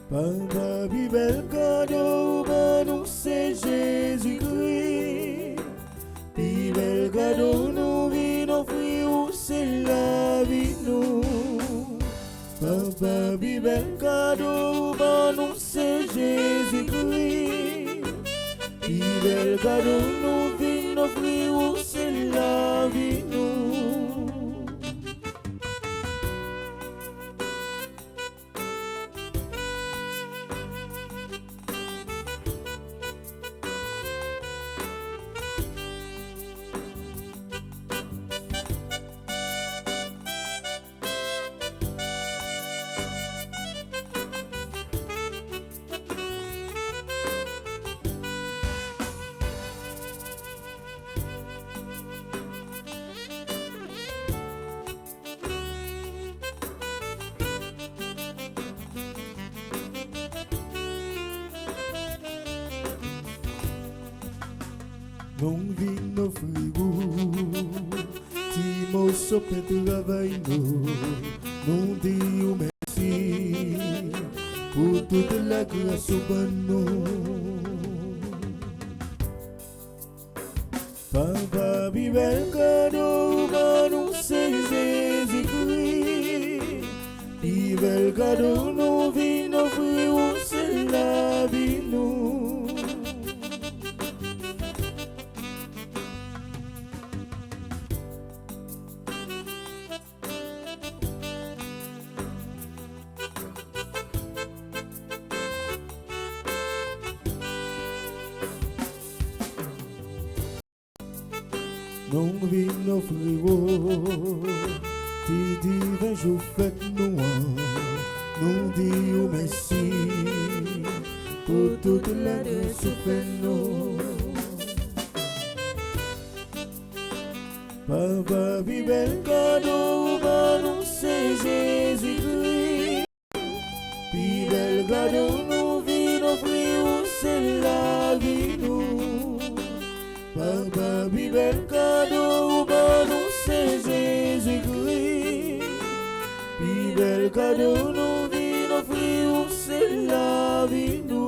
Papa, bel cadeau, bon c'est Jésus-Christ. Pi bel cadeau, nous vîmes offrir, c'est la vie nous. Papa, bel cadeau, bon c'est Jésus-Christ. Pi bel cadeau, nous vîmes offrir, c'est la vie nous. Non vino frigo, Timo sopen travail nous disons merci pour toute la grâce au bon nous. Papa, bel cadeau, bon c'est Jésus-Christ. Pi bel cadeau nous vin offrir ou c'est la vie nous. Non vin offrir ti divin jour fête nous, nous disons merci pour toute la grâce fait nous. Papa, pi bel cadeau, bah nous c'est Jésus-Christ. Pi bel cadeau, nous vin offrir, c'est la vie nous. Papa, pi bel cadeau, bah nous c'est Jésus-Christ. Pi bel cadeau, nous vin offrir, c'est la vie nous.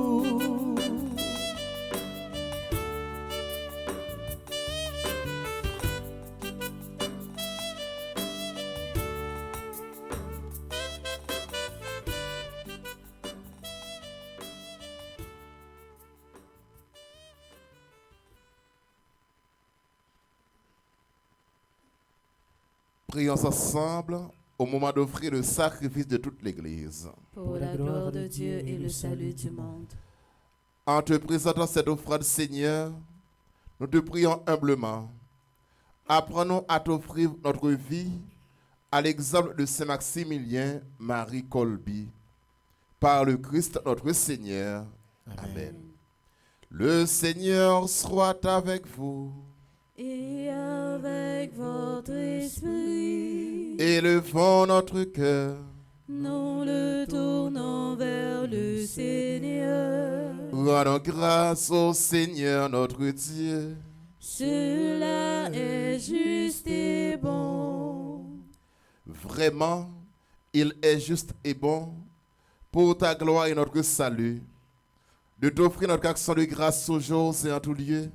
Prions ensemble au moment d'offrir le sacrifice de toute l'Église. Pour la gloire de Dieu et le salut du monde. En te présentant cette offrande, Seigneur, nous te prions humblement. Apprenons à t'offrir notre vie à l'exemple de Saint Maximilien Marie Kolbe. Par le Christ notre Seigneur. Amen. Le Seigneur soit avec vous. Et avec votre esprit, Élevons notre cœur. nous le tournons vers le Seigneur. Rendons grâce au Seigneur notre Dieu. Cela est juste et bon. Vraiment, il est juste et bon, pour ta gloire et notre salut, de t'offrir notre action de grâce toujours et en tout lieu.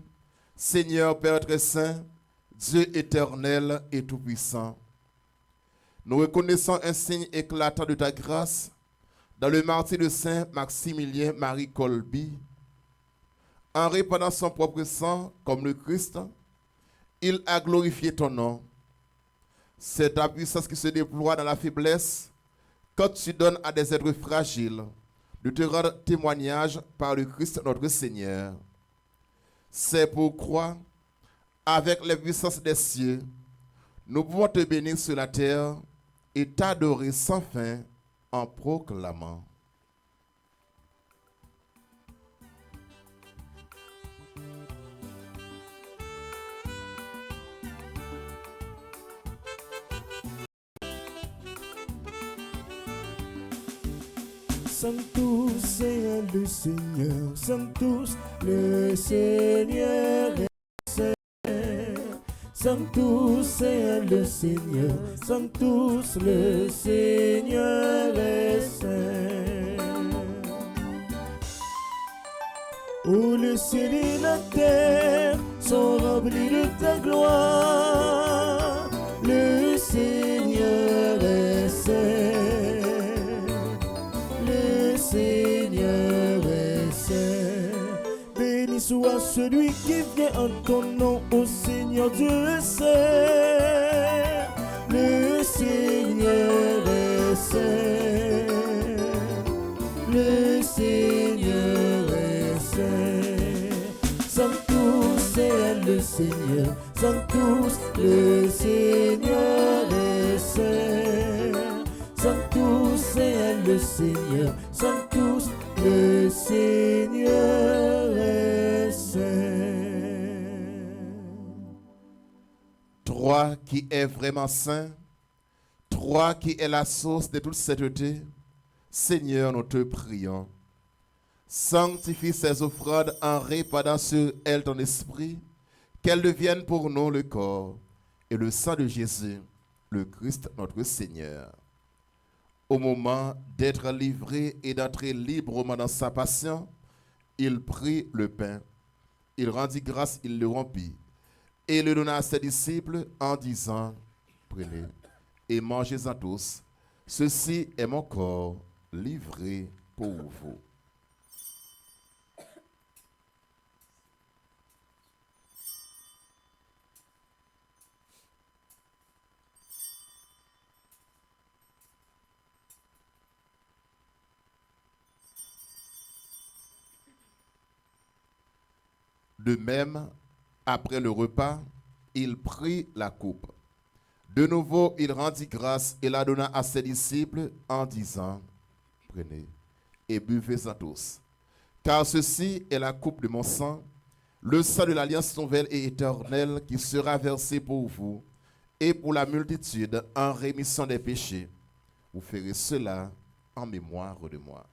Seigneur Père très saint, Dieu éternel et tout-puissant, nous reconnaissons un signe éclatant de ta grâce dans le martyre de Saint Maximilien Marie Kolbe. En répandant son propre sang comme le Christ, il a glorifié ton nom. C'est ta puissance qui se déploie dans la faiblesse quand tu donnes à des êtres fragiles de te rendre témoignage par le Christ notre Seigneur. C'est pourquoi, avec les puissances des cieux, nous pouvons te bénir sur la terre et t'adorer sans fin en proclamant. Sanctus est le Seigneur, Sanctus le Seigneur est saint. Sanctus est le Seigneur, Sanctus le Seigneur est saint. Oh, le ciel et la terre sont remplis de ta gloire. Le Seigneur est saint. Seigneur est saint. Béni soit celui qui vient en ton nom, ô Seigneur Dieu saint. Le Seigneur est saint. Le Seigneur est saint. Sanctus est le Seigneur, Sanctus le Seigneur est saint. Sanctus est le Seigneur, Sanctus le Seigneur est saint. Toi qui es vraiment saint, toi qui es la source de toute sainteté, Seigneur, nous te prions. Sanctifie ces offrandes en répandant sur elles ton esprit, qu'elles deviennent pour nous le corps et le sang de Jésus, le Christ notre Seigneur. Au moment d'être livré et d'entrer librement dans sa passion, il prit le pain, il rendit grâce, il le rompit, et le donna à ses disciples en disant, prenez et mangez-en tous, Ceci est mon corps livré pour vous. De même, après le repas, il prit la coupe. De nouveau, il rendit grâce et la donna à ses disciples en disant, prenez et buvez-en tous. Car ceci est la coupe de mon sang, le sang de l'alliance nouvelle et éternelle qui sera versé pour vous et pour la multitude en rémission des péchés. Vous ferez cela en mémoire de moi.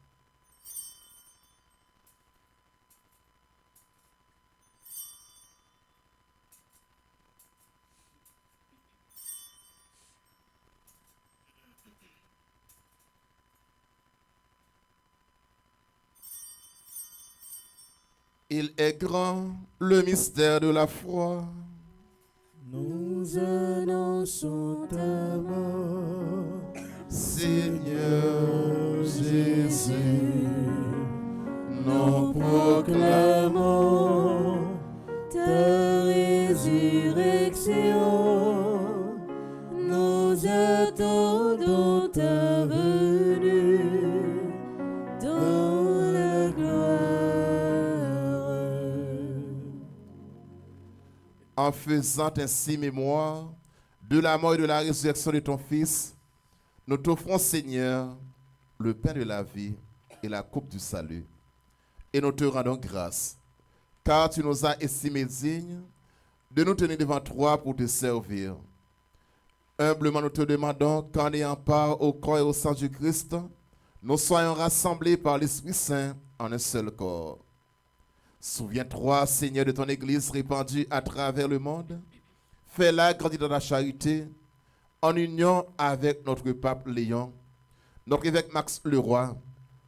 Il est grand, le mystère de la foi. Nous annonçons ta mort, Seigneur Jésus, nous proclamons ta résurrection. Nous attendons ta venue dans la gloire. en faisant ainsi mémoire de la mort et de la résurrection de ton Fils, nous t'offrons, Seigneur, le pain de la vie et la coupe du salut. Et nous te rendons grâce, car tu nous as estimés dignes de nous tenir devant toi pour te servir. Humblement, nous te demandons qu'en ayant part au corps et au sang du Christ, nous soyons rassemblés par l'Esprit Saint en un seul corps. Souviens-toi, Seigneur, de ton Église répandue à travers le monde. Fais-la grandir dans la charité, en union avec notre pape Léon, notre évêque Max Leroy,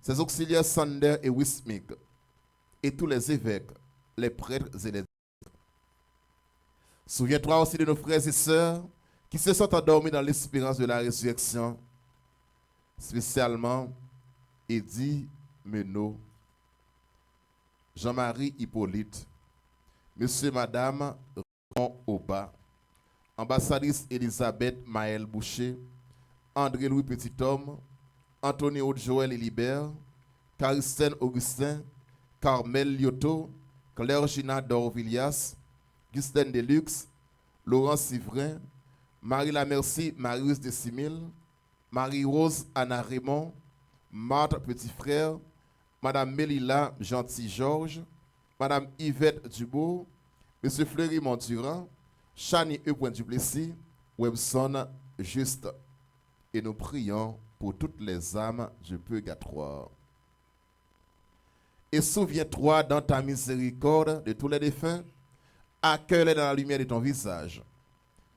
ses auxiliaires Sander et Wismig, et tous les évêques, les prêtres et les autres. Souviens-toi aussi de nos frères et sœurs qui se sont endormis dans l'espérance de la résurrection, spécialement Eddy Menot, Jean-Marie Hippolyte, Monsieur et Madame Raymond Auba, ambassadrice Elisabeth Maël Boucher, André-Louis Petithomme, Anthony Joël Lilibert, Caristène Augustin, Carmel Lyoto, Claire Gina Dorvillias, Gustine Deluxe, Laurent Sivrin, Marie Lamercie Marius Décimile, Marie-Rose Anna Raymond, Marthe Petit-Frère, Madame Mélila Gentil-Georges, Madame Yvette Dubourg, Monsieur Fleury Monturant, Chani E. Webson Juste. Et nous prions pour toutes les âmes du purgatoire. Et souviens-toi dans ta miséricorde de tous les défunts, accueille-les dans la lumière de ton visage.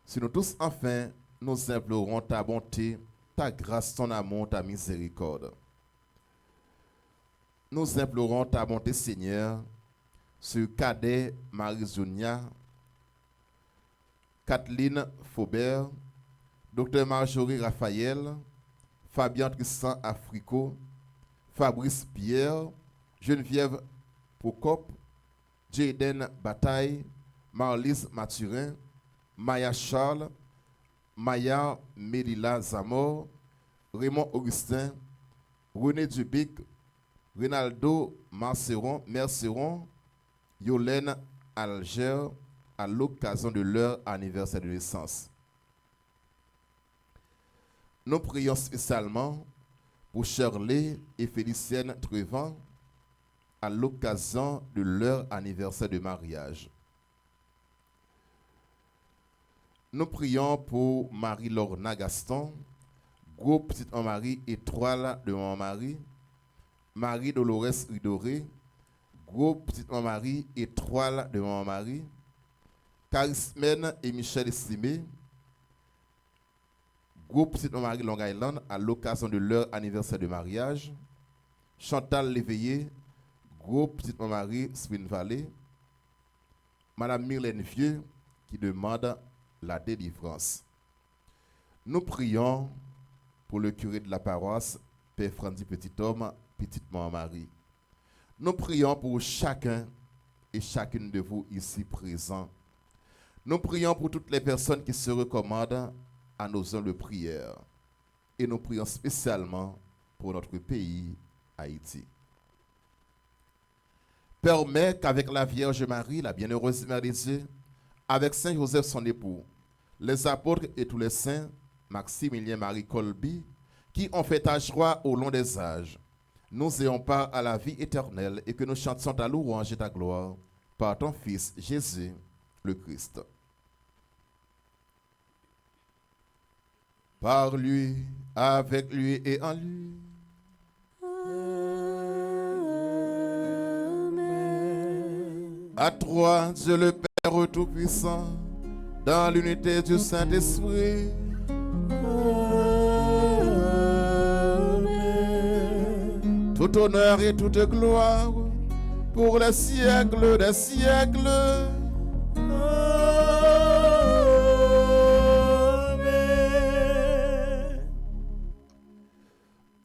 Si nous tous, enfin, nous implorons ta bonté, ta grâce, ton amour, ta miséricorde. Nous implorons ta bonté, Seigneur, sur Cadet Marizonia, Kathleen Faubert, Dr Marjorie Raphaël, Fabien Tristan Africo, Fabrice Pierre, Geneviève Procope, Jaden Bataille, Marlise Mathurin, Maya Charles, Maya Mélila Zamor, Raymond Augustin, René Dubic, Rinaldo Merceron, Yolène Alger, à l'occasion de leur anniversaire de naissance. Nous prions spécialement pour Shirley et Félicienne Trevant à l'occasion de leur anniversaire de mariage. Nous prions pour Marie-Lorna Gaston, gros petite Marie étoile de mon mari, Marie-Dolores Ridoré, gros petite Marie étoile de mon mari, Charismène et Michel Estimé, gros petite Marie Long Island à l'occasion de leur anniversaire de mariage, Chantal Léveillé, gros petite Marie Spring Valley, Madame Myrlène Vieux qui demande la délivrance. Nous prions pour le curé de la paroisse, Père Frandy Petit-Homme, Petite Maman Marie. Nous prions pour chacun et chacune de vous ici présents. Nous prions pour toutes les personnes qui se recommandent à nos hommes de prière. Et nous prions spécialement pour notre pays, Haïti. Permets qu'avec la Vierge Marie, la bienheureuse Mère des Dieux, avec Saint Joseph son époux, les apôtres et tous les saints, Maximilien Marie Kolby, qui ont fait ta joie au long des âges, nous ayons part à la vie éternelle et que nous chantions ta louange et ta gloire par ton Fils Jésus, le Christ. Par lui, avec lui et en lui. Amen. À toi, Dieu le Père Tout-Puissant, dans l'unité du Saint-Esprit. Amen. Tout honneur et toute gloire pour les siècles des siècles.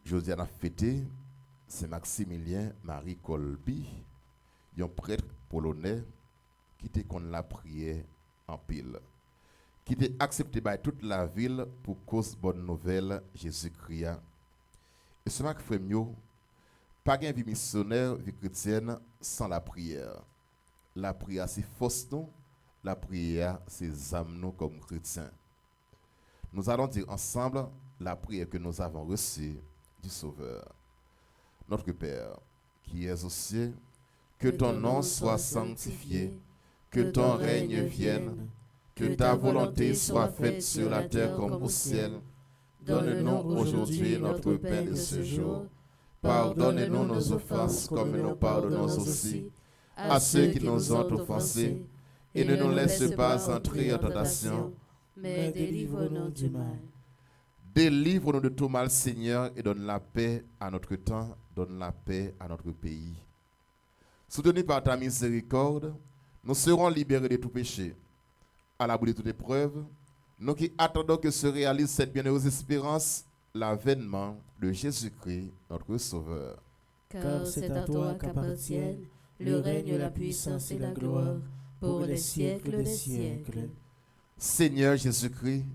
Aujourd'hui, on a fêté Saint Maximilien Marie Kolby, un prêtre polonais qui était qu'on la prière en pile, qui était accepté par toute la ville pour cause bonne nouvelle Jésus-Christ. Et ce Mac Fremio, pas de vie missionnaire, vie chrétienne sans la prière. La prière c'est force nous, la prière c'est âme nous comme chrétiens. Nous allons dire ensemble la prière que nous avons reçue du Sauveur. Notre Père, qui es aux cieux, que ton nom soit sanctifié, que ton règne vienne, que ta volonté soit faite sur la terre comme au ciel. Donne-nous aujourd'hui notre pain de ce jour. Pardonne-nous nos offenses comme nous pardonnons aussi à ceux qui nous ont offensés. Et ne nous laisse pas entrer en tentation, mais délivre-nous du mal. Délivre-nous de tout mal, Seigneur, et donne la paix à notre temps, donne la paix à notre pays. Soutenus par ta miséricorde, nous serons libérés de tout péché. À l'abri de toute épreuve, nous qui attendons que se réalise cette bienheureuse espérance, l'avènement de Jésus-Christ, notre Sauveur. Car c'est à toi qu'appartiennent le règne, la puissance et la gloire pour les siècles des siècles. Seigneur Jésus-Christ,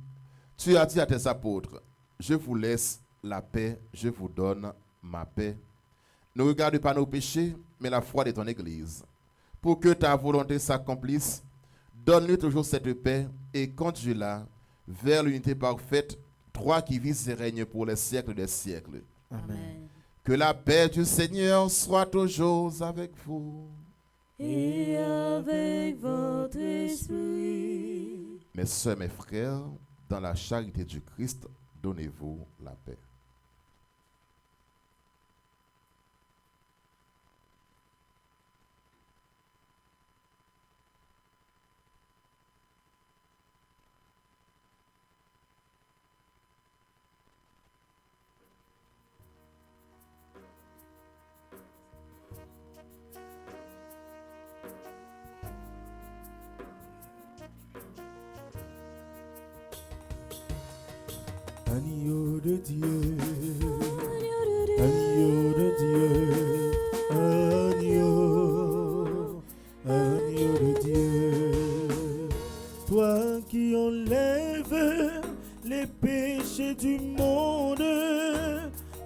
tu as dit à tes apôtres, je vous laisse la paix, je vous donne ma paix. Ne regarde pas nos péchés, mais la foi de ton Église. Pour que ta volonté s'accomplisse, donne-lui toujours cette paix et conduis-la vers l'unité parfaite, toi qui vis et règnes pour les siècles des siècles. Amen. Que la paix du Seigneur soit toujours avec vous. Et avec votre esprit. Mes sœurs, mes frères, dans la charité du Christ, donnez-vous la paix. Agneau de Dieu, agneau de Dieu, agneau, agneau de Dieu, toi qui enlèves les péchés du monde,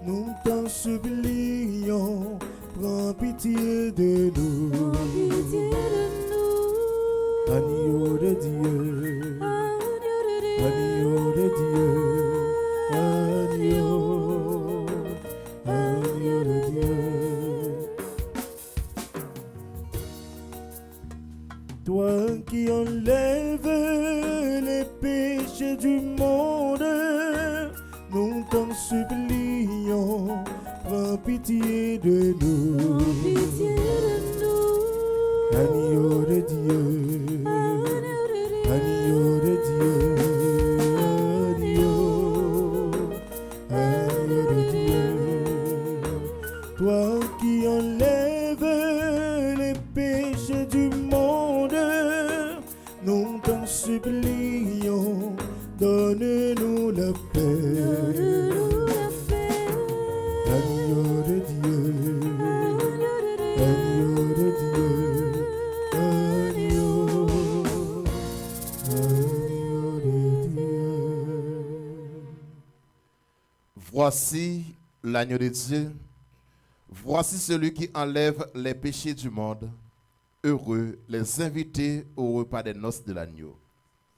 nous t'en supplions, prends pitié de nous. Agneau de Dieu, agneau de Dieu. Agneau, agneau de Dieu. Toi qui enlèves les péchés du monde, nous t'en supplions, prends pitié de nous. Agneau de Dieu, agneau de Dieu. Toi qui enlèves les péchés du monde, nous t'en supplions, donne-nous la paix. Voici l'agneau de Dieu. Voici celui qui enlève les péchés du monde. Heureux les invités au repas des noces de l'agneau.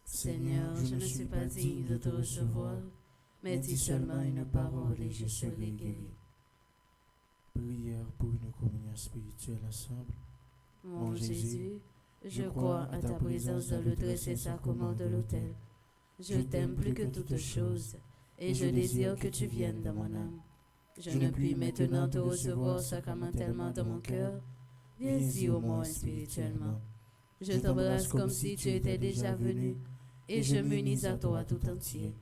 Seigneur, je ne suis pas digne de te recevoir, mais dis seulement une parole et je serai guéri. Prière pour une communion spirituelle ensemble. Mon Jésus, je crois à ta présence dans le très saint sacrement de l'autel. Je t'aime plus que toutes choses, et je désire que tu viennes dans mon âme. Je ne puis maintenant te recevoir sacramentellement dans mon cœur. Viens-y au moins spirituellement. Je t'embrasse comme si tu étais déjà venu, et je m'unis à toi tout entier.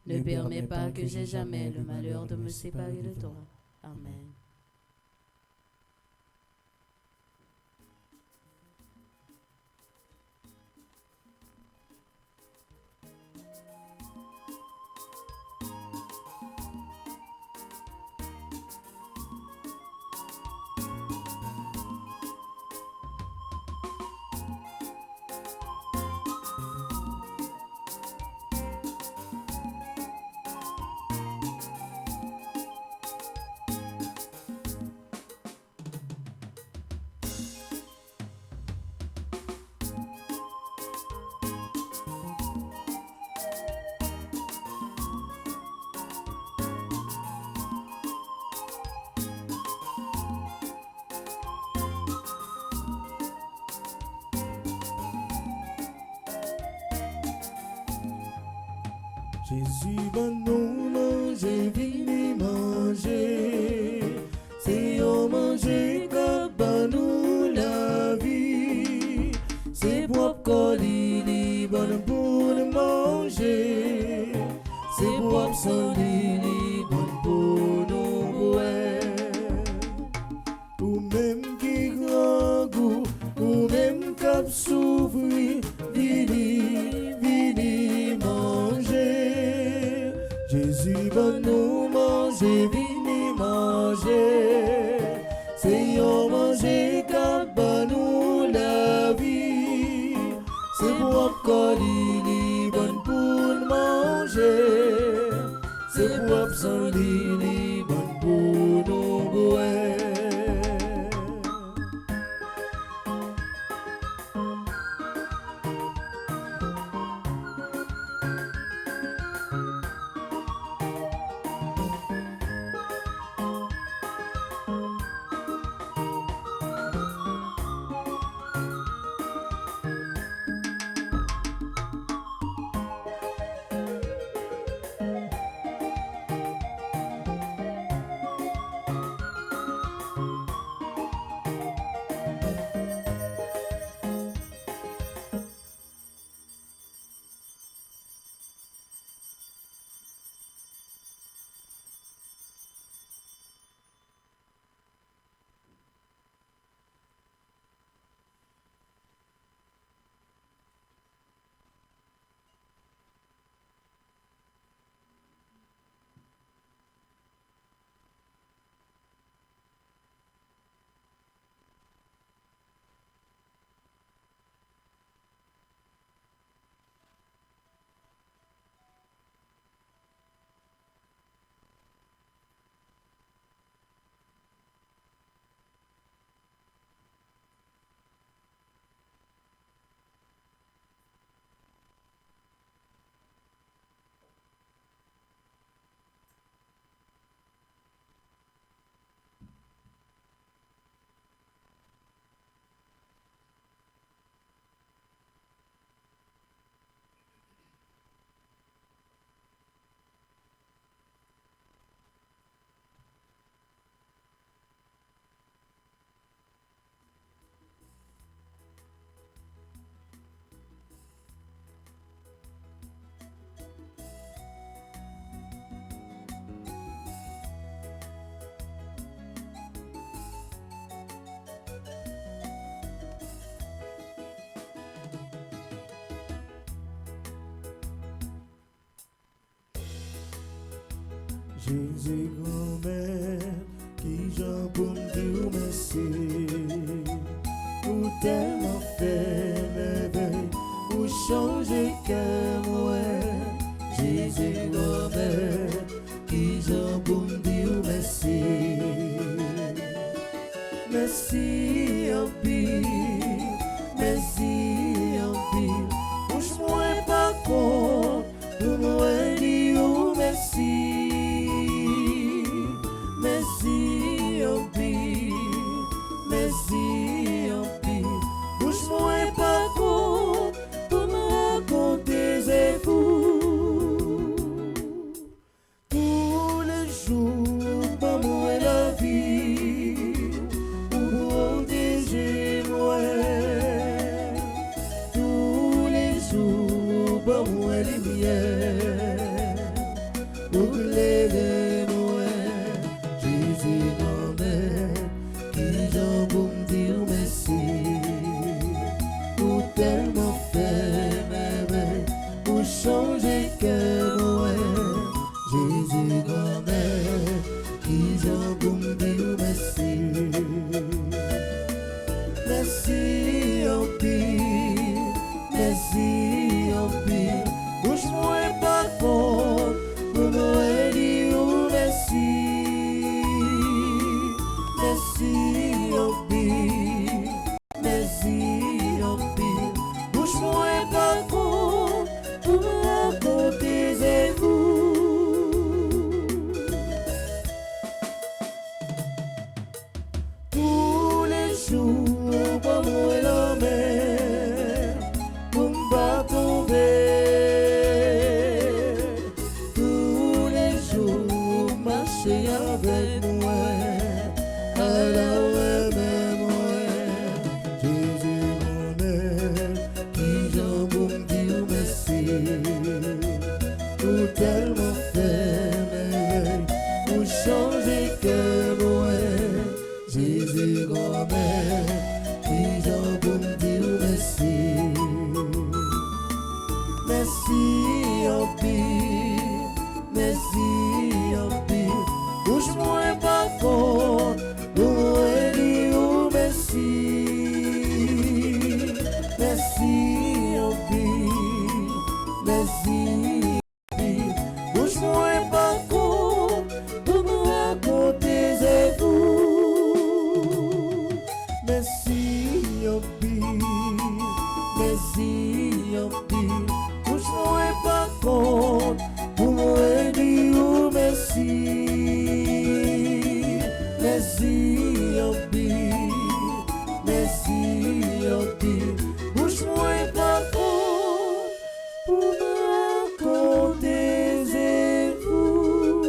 Ne permets pas que j'aie jamais le malheur de me séparer de toi. Amen. Jésus va nous manger, venez manger. C'est au manger que va nous la vie. C'est propre qu'on lit, bon pour nous manger. C'est propre sans lit, bon pour nous boire. Ou même qui grand goût, ou même cap souffrir, venez manger. Jésus va nous manger, venez manger. C'est au manger qu'à va nous la vie. C'est pour qu'on lit, bon pour nous manger. C'est pour sans lit, bon pour nous boire. Jésus grand-mère, qui j'en pour me dire merci. Ou tellement fait merveille, ou changer que moi. Jésus grand-mère, qui j'en pour merci en pile, merci en pile. Bouge-moi pas compte, pour moi dire merci, merci en pile, merci en pile. Bouge-moi pas compte, pour me raconter c'est fou. Tous les jours, pas moi la vie, pour protéger moi. Tous les jours, pas moi lumière, pour l'élever moi. Jésus grand-mère, qui j'en pour me dire merci, pour tellement faire merveille, pour changer cœur moi. Jésus grand-mère, qui j'en pour me dire merci. Merci en pile, merci en pile. Bouge-moi pas compte, pour me dire merci. Merci en pile, merci en pile. Bouge-moi pas compte, pour me raconter c'est vous. Tous les jours, pour moi la mer, pour me pas tomber. Tous les jours, marcher avec moi, à la même moi. Jésus grand-mère, qui j'en pour me dire merci, pour tellement faire merveille, pour changer cœur moi. Jésus grand-mère, qui j'en pour me dire merci. Merci en pile, merci en pile. Bouge-moi pas compte, pour me dire merci. Merci en pile, merci en pile. Bouge-moi pas compte, pour me raconter c'est vous. Merci en pile, merci en pile. Bouge-moi pas compte, pour me dire merci. Merci en pile, merci en pile. Bouge-moi pas compte, pour me raconter c'est vous.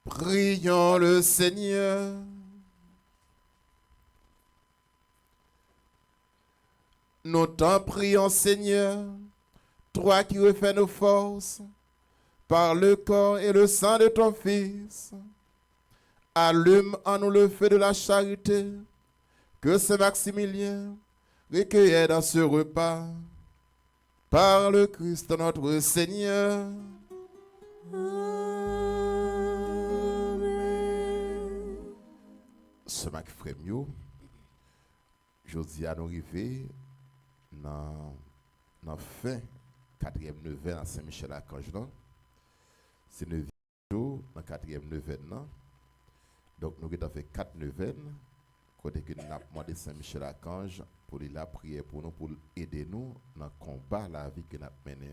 Prions le Seigneur. Nous t'en prions, Seigneur, toi qui refais nos forces par le corps et le sang de ton Fils. Allume en nous le feu de la charité que Saint Maximilien recueillait dans ce repas. Par le Christ notre Seigneur. Ce mac frère, je dis à nous arriver dans la fin 4e neuvaine à Saint-Michel-Archange. C'est 9 jours dans 4e neuvaine. Donc nous avons fait 4 neuvaines. Côté que nous avons demandé Saint-Michel-Archange pour la prière pour nous, pour aider nous dans le combat, la vie que nous avons menée.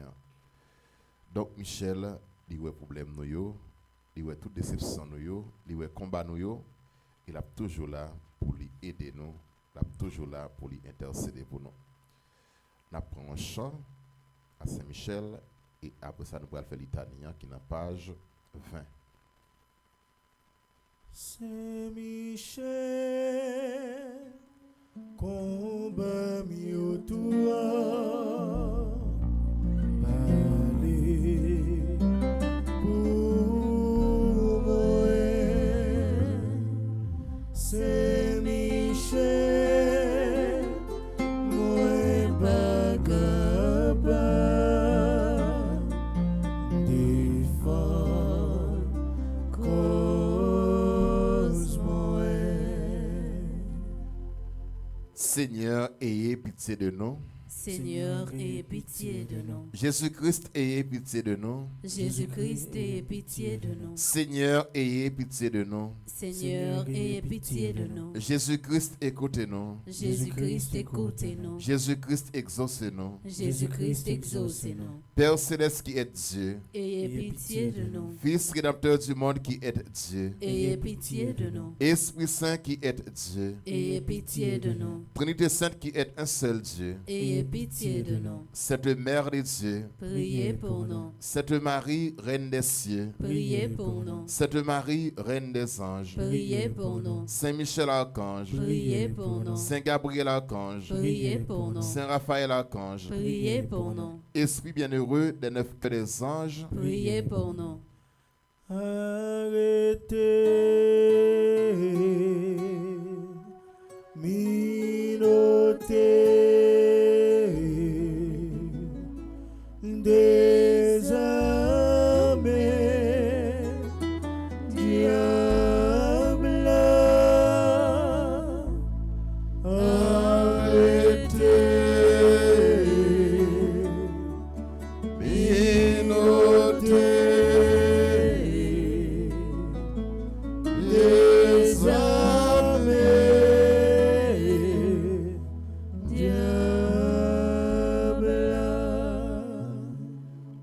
Donc Michel, il y a problème nous, il y a toute déception nous, il y a combat nous, il est toujours là pour lui aider nous, il est toujours là pour lui intercéder pour nous. Nous prenons un chant à Saint-Michel et après ça nous allons faire l'italien qui est dans page 20. Saint-Michel, combat mieux toi, allez pour moi. Saint-Michel, moi pas capable défendre cause moi. Seigneur, ayez pitié de nous. Seigneur, ayez pitié de nous. Jésus-Christ, ayez pitié de nous. Jésus-Christ, ayez pitié de nous. Seigneur, ayez pitié de nous. Seigneur, ayez pitié de nous. Jésus-Christ, écoutez-nous. Jésus-Christ, écoutez-nous. Jésus-Christ, exaucez-nous. Jésus-Christ, exaucez-nous. Père céleste qui est Dieu, Ayez pitié de nous. Fils rédempteur du monde qui est Dieu, Ayez pitié de nous. Esprit Saint qui est Dieu, Ayez pitié de nous. Trinité Sainte qui est un seul Dieu, Ayez pitié de nous. cette Mère de Dieu, Priez pour nous. cette Marie, Reine des cieux, Priez pour nous. cette Marie, Reine des anges, Priez pour nous. Saint Michel Archange, Priez pour nous. Saint Gabriel Archange, Priez pour nous. Saint Raphaël Archange, Priez pour nous. Esprit bienheureux des 9 des anges, Priez pour nous. Arrêtez, minotez, désarmez, diable, arrêtez, minotez.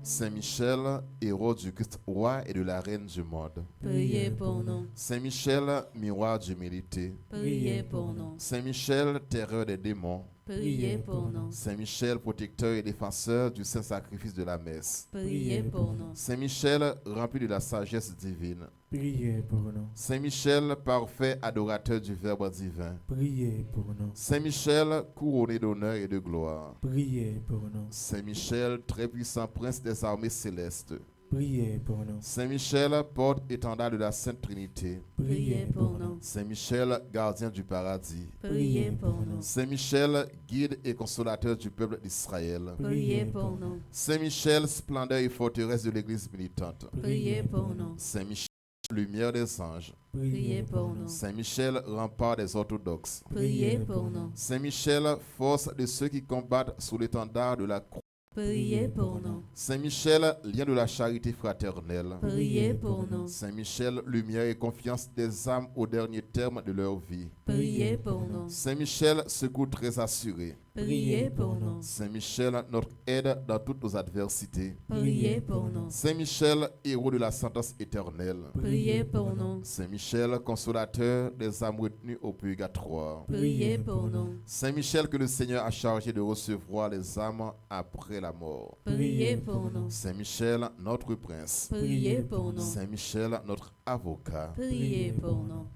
Saint Michel, héros du Christ roi et de la reine du monde. Priez pour nous. Saint Michel, miroir d'humilité. Priez pour nous. Saint Michel, terreur des démons. Priez pour nous. Saint Michel, protecteur et défenseur du saint sacrifice de la messe. Priez pour nous. Saint Michel, rempli de la sagesse divine. Priez pour nous. Saint Michel, parfait adorateur du Verbe divin. Priez pour nous. Saint Michel, couronné d'honneur et de gloire. Priez pour nous. Saint Michel, très puissant prince des armées célestes. Priez pour nous. Saint Michel, porte-étendard de la Sainte Trinité. Priez pour nous. Saint Michel, gardien du paradis. Priez pour nous. Saint Michel, guide et consolateur du peuple d'Israël. Priez pour nous. Saint Michel, splendeur et forteresse de l'Église militante. Priez pour nous. Saint Michel, lumière des anges. Priez pour nous. Saint Michel, rempart des orthodoxes. Priez pour nous. Saint Michel, force de ceux qui combattent sous l'étendard de la croix. Priez pour nous. Saint Michel, lien de la charité fraternelle. Priez pour nous. Saint Michel, lumière et confiance des âmes au dernier terme de leur vie. Priez pour nous. Saint Michel, secours très assuré. Priez pour nous. Saint Michel, notre aide dans toutes nos adversités. Priez pour nous. Saint Michel, héros de la sentence éternelle. Priez pour nous. Saint Michel, consolateur des âmes retenues au purgatoire. Priez pour nous. Saint Michel, que le Seigneur a chargé de recevoir les âmes après la mort. Priez pour nous. Saint Michel, notre prince. Priez pour nous. Saint Michel, notre avocat. Priez pour nous.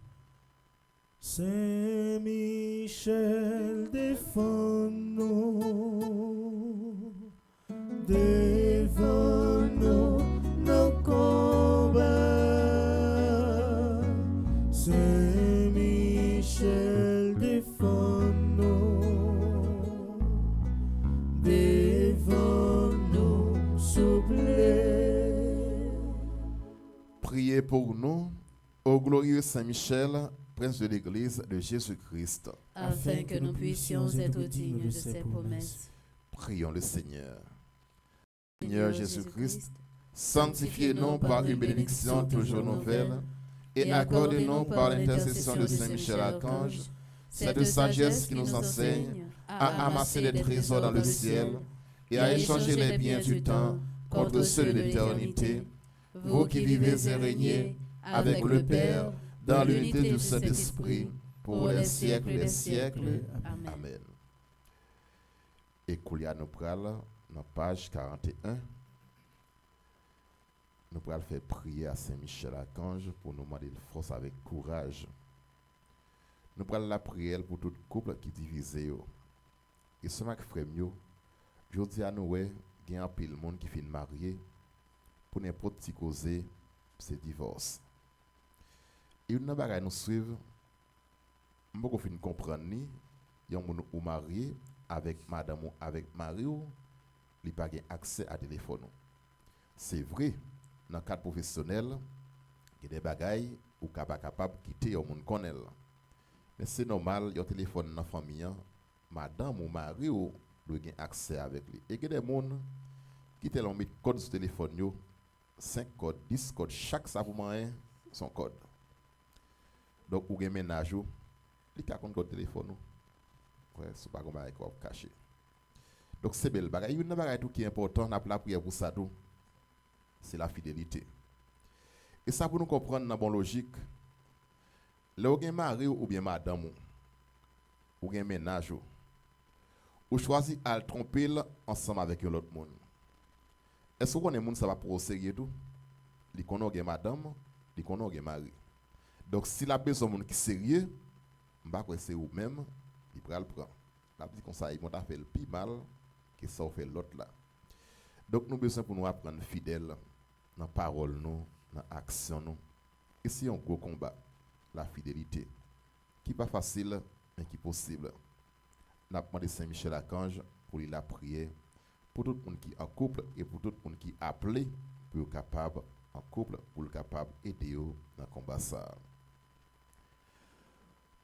Saint Michel, défends-nous, défends-nous nos combats. Saint Michel, défends-nous, défends-nous, s'il vous plaît. Priez pour nous, ô glorieux Saint Michel, prince de l'Église de Jésus-Christ. Afin que nous puissions être dignes de ses promesses. Prions le Seigneur. Seigneur Jésus-Christ, sanctifiez-nous par une bénédiction toujours nouvelle et accordez-nous par l'intercession de Saint Michel Archange cette sagesse qui nous enseigne à amasser les trésors dans le ciel et à échanger les biens du temps contre ceux de l'éternité, vous qui vivez et régnez avec le Père dans l'unité du Saint-Esprit pour les siècles des siècles. Amen. Et Koulia nous pral dans page 41. Nous pral faire prier à Saint-Michel Archange pour nous demander de force avec courage. Nous pral la prière pour tout couple qui divise. Et ce matin, frère mieux, je dis à nous, il y a un pile monde qui finit marié pour n'importe qui causer c'est divorce. Et une bagaille nous suivre, on peut fin comprendre ni yon moun ou marié avec madame ou avec mari ou li pa gen accès à téléphone. C'est vrai dans le cadre professionnel, il y a des bagailles ou capable quitter yon moun connaît. Mais c'est normal yon téléphone dans famille, madame ou mari ou doit avoir accès avec lui. Et il y a des gens qui te l'ont mis code sur le téléphone, 5 codes, 10 codes, chaque ça pour moi son code. Donc, vous avez un ménage, il y a un code téléphone. Ouais, c'est pas comme ça qu'on va cacher. Donc, c'est belle bagaille. Une bagaille qui est important, la prière pour ça, c'est la fidélité. Et ça, pour nous comprendre dans la bonne logique, là, vous avez un mari ou bien madame, ou bien un ménage, ou choisi à le tromper ensemble avec l'autre monde. Est-ce que vous avez un monde ça va pour au sérieux tout? Il connaît madame, il connaît mari. Donc, si la besoin de monde qui est sérieux, je ne sais pas c'est vous-même, il prend le prendre. La petite conseil, il m'a fait le plus mal que ça fait l'autre là. Donc, nous avons besoin pour nous apprendre fidèle dans la parole, dans l'action. Et c'est un gros combat, la fidélité, qui n'est pas facile, mais qui est possible. Nous avons demandé Saint-Michel Archange pour la prière, pour tout le monde qui est en couple et pour tout le monde qui est appelé pour être capable en couple, pour être capable d'aider dans le combat ça.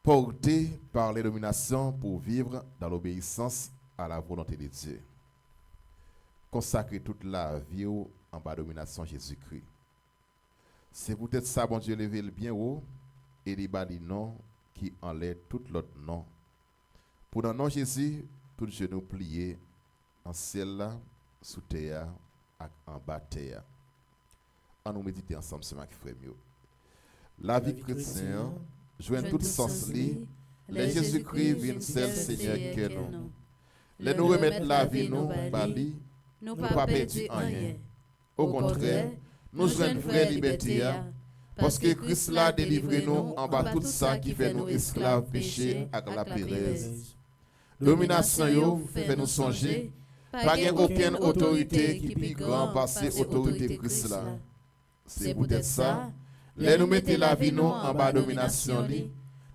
Porté par les dominations pour vivre dans l'obéissance à la volonté de Dieu. Consacrer toute la vie en bas de domination Jésus-Christ. C'est peut-être ça, bon Dieu, lever le bien haut et les bas non qui enlève tout l'autre nom. Pour dans le nom Jésus, tout genou plié en ciel, sous terre, en bas terre. On nous méditer ensemble ce matin, frère mieux. La vie chrétienne, joigne tout sens li, les Jésus-Christ viennent seul Seigneur que nous. Les nous remettre la vie nous, bali, nous pas perdu rien. Au contraire, nous joignons vraie liberté, parce que Christ l'a délivré nous en bas tout ça qui fait nous esclaves péché avec la pérèse. Domination yo fait nous songer, pas aucune autorité qui plus grand passer autorité Christ là. C'est peut-être ça. Les nous mettez la vie nous en bas domination li,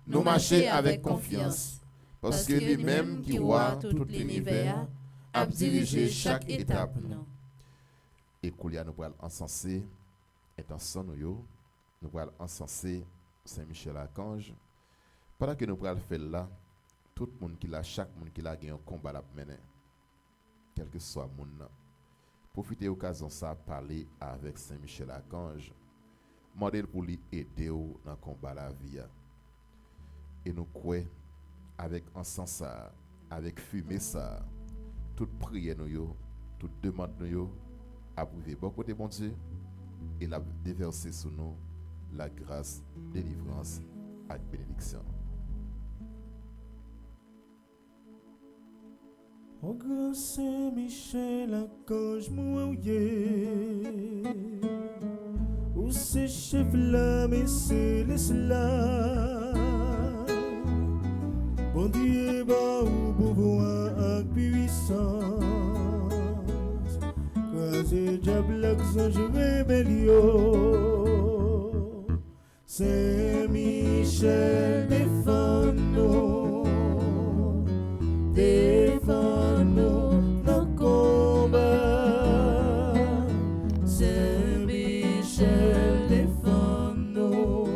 nous marcher avec confiance, parce que lui-même qui voit tout l'univers a dirigé chaque étape nous. Et Koulia nous pourrons encenser, intention nous pourrons encenser Saint-Michel Archange, pendant que nous pourrons faire là, tout le monde qui l'a, chaque monde qui l'a gagné un combat à mener, quel que soit le monde. Profitez de l'occasion ça parler avec Saint-Michel Archange. Modèle pour lui aider dans le combat la vie. Et nous croyons avec encens ça, avec fumée ça, toute prière nous, toute demande nous, approuver beaucoup de bon Dieu et la déverser sur nous la grâce, délivrance et bénédiction. Au grand Saint-Michel Archange mouillé, où ces chefs là, mais c'est là. Bon Dieu, bah, ou pouvoir avec puissance. Croisé diable, ange rébellion. Saint-Michel, défends-nous. Défends-nous dans le combat. Saint-Michel, défends-nous.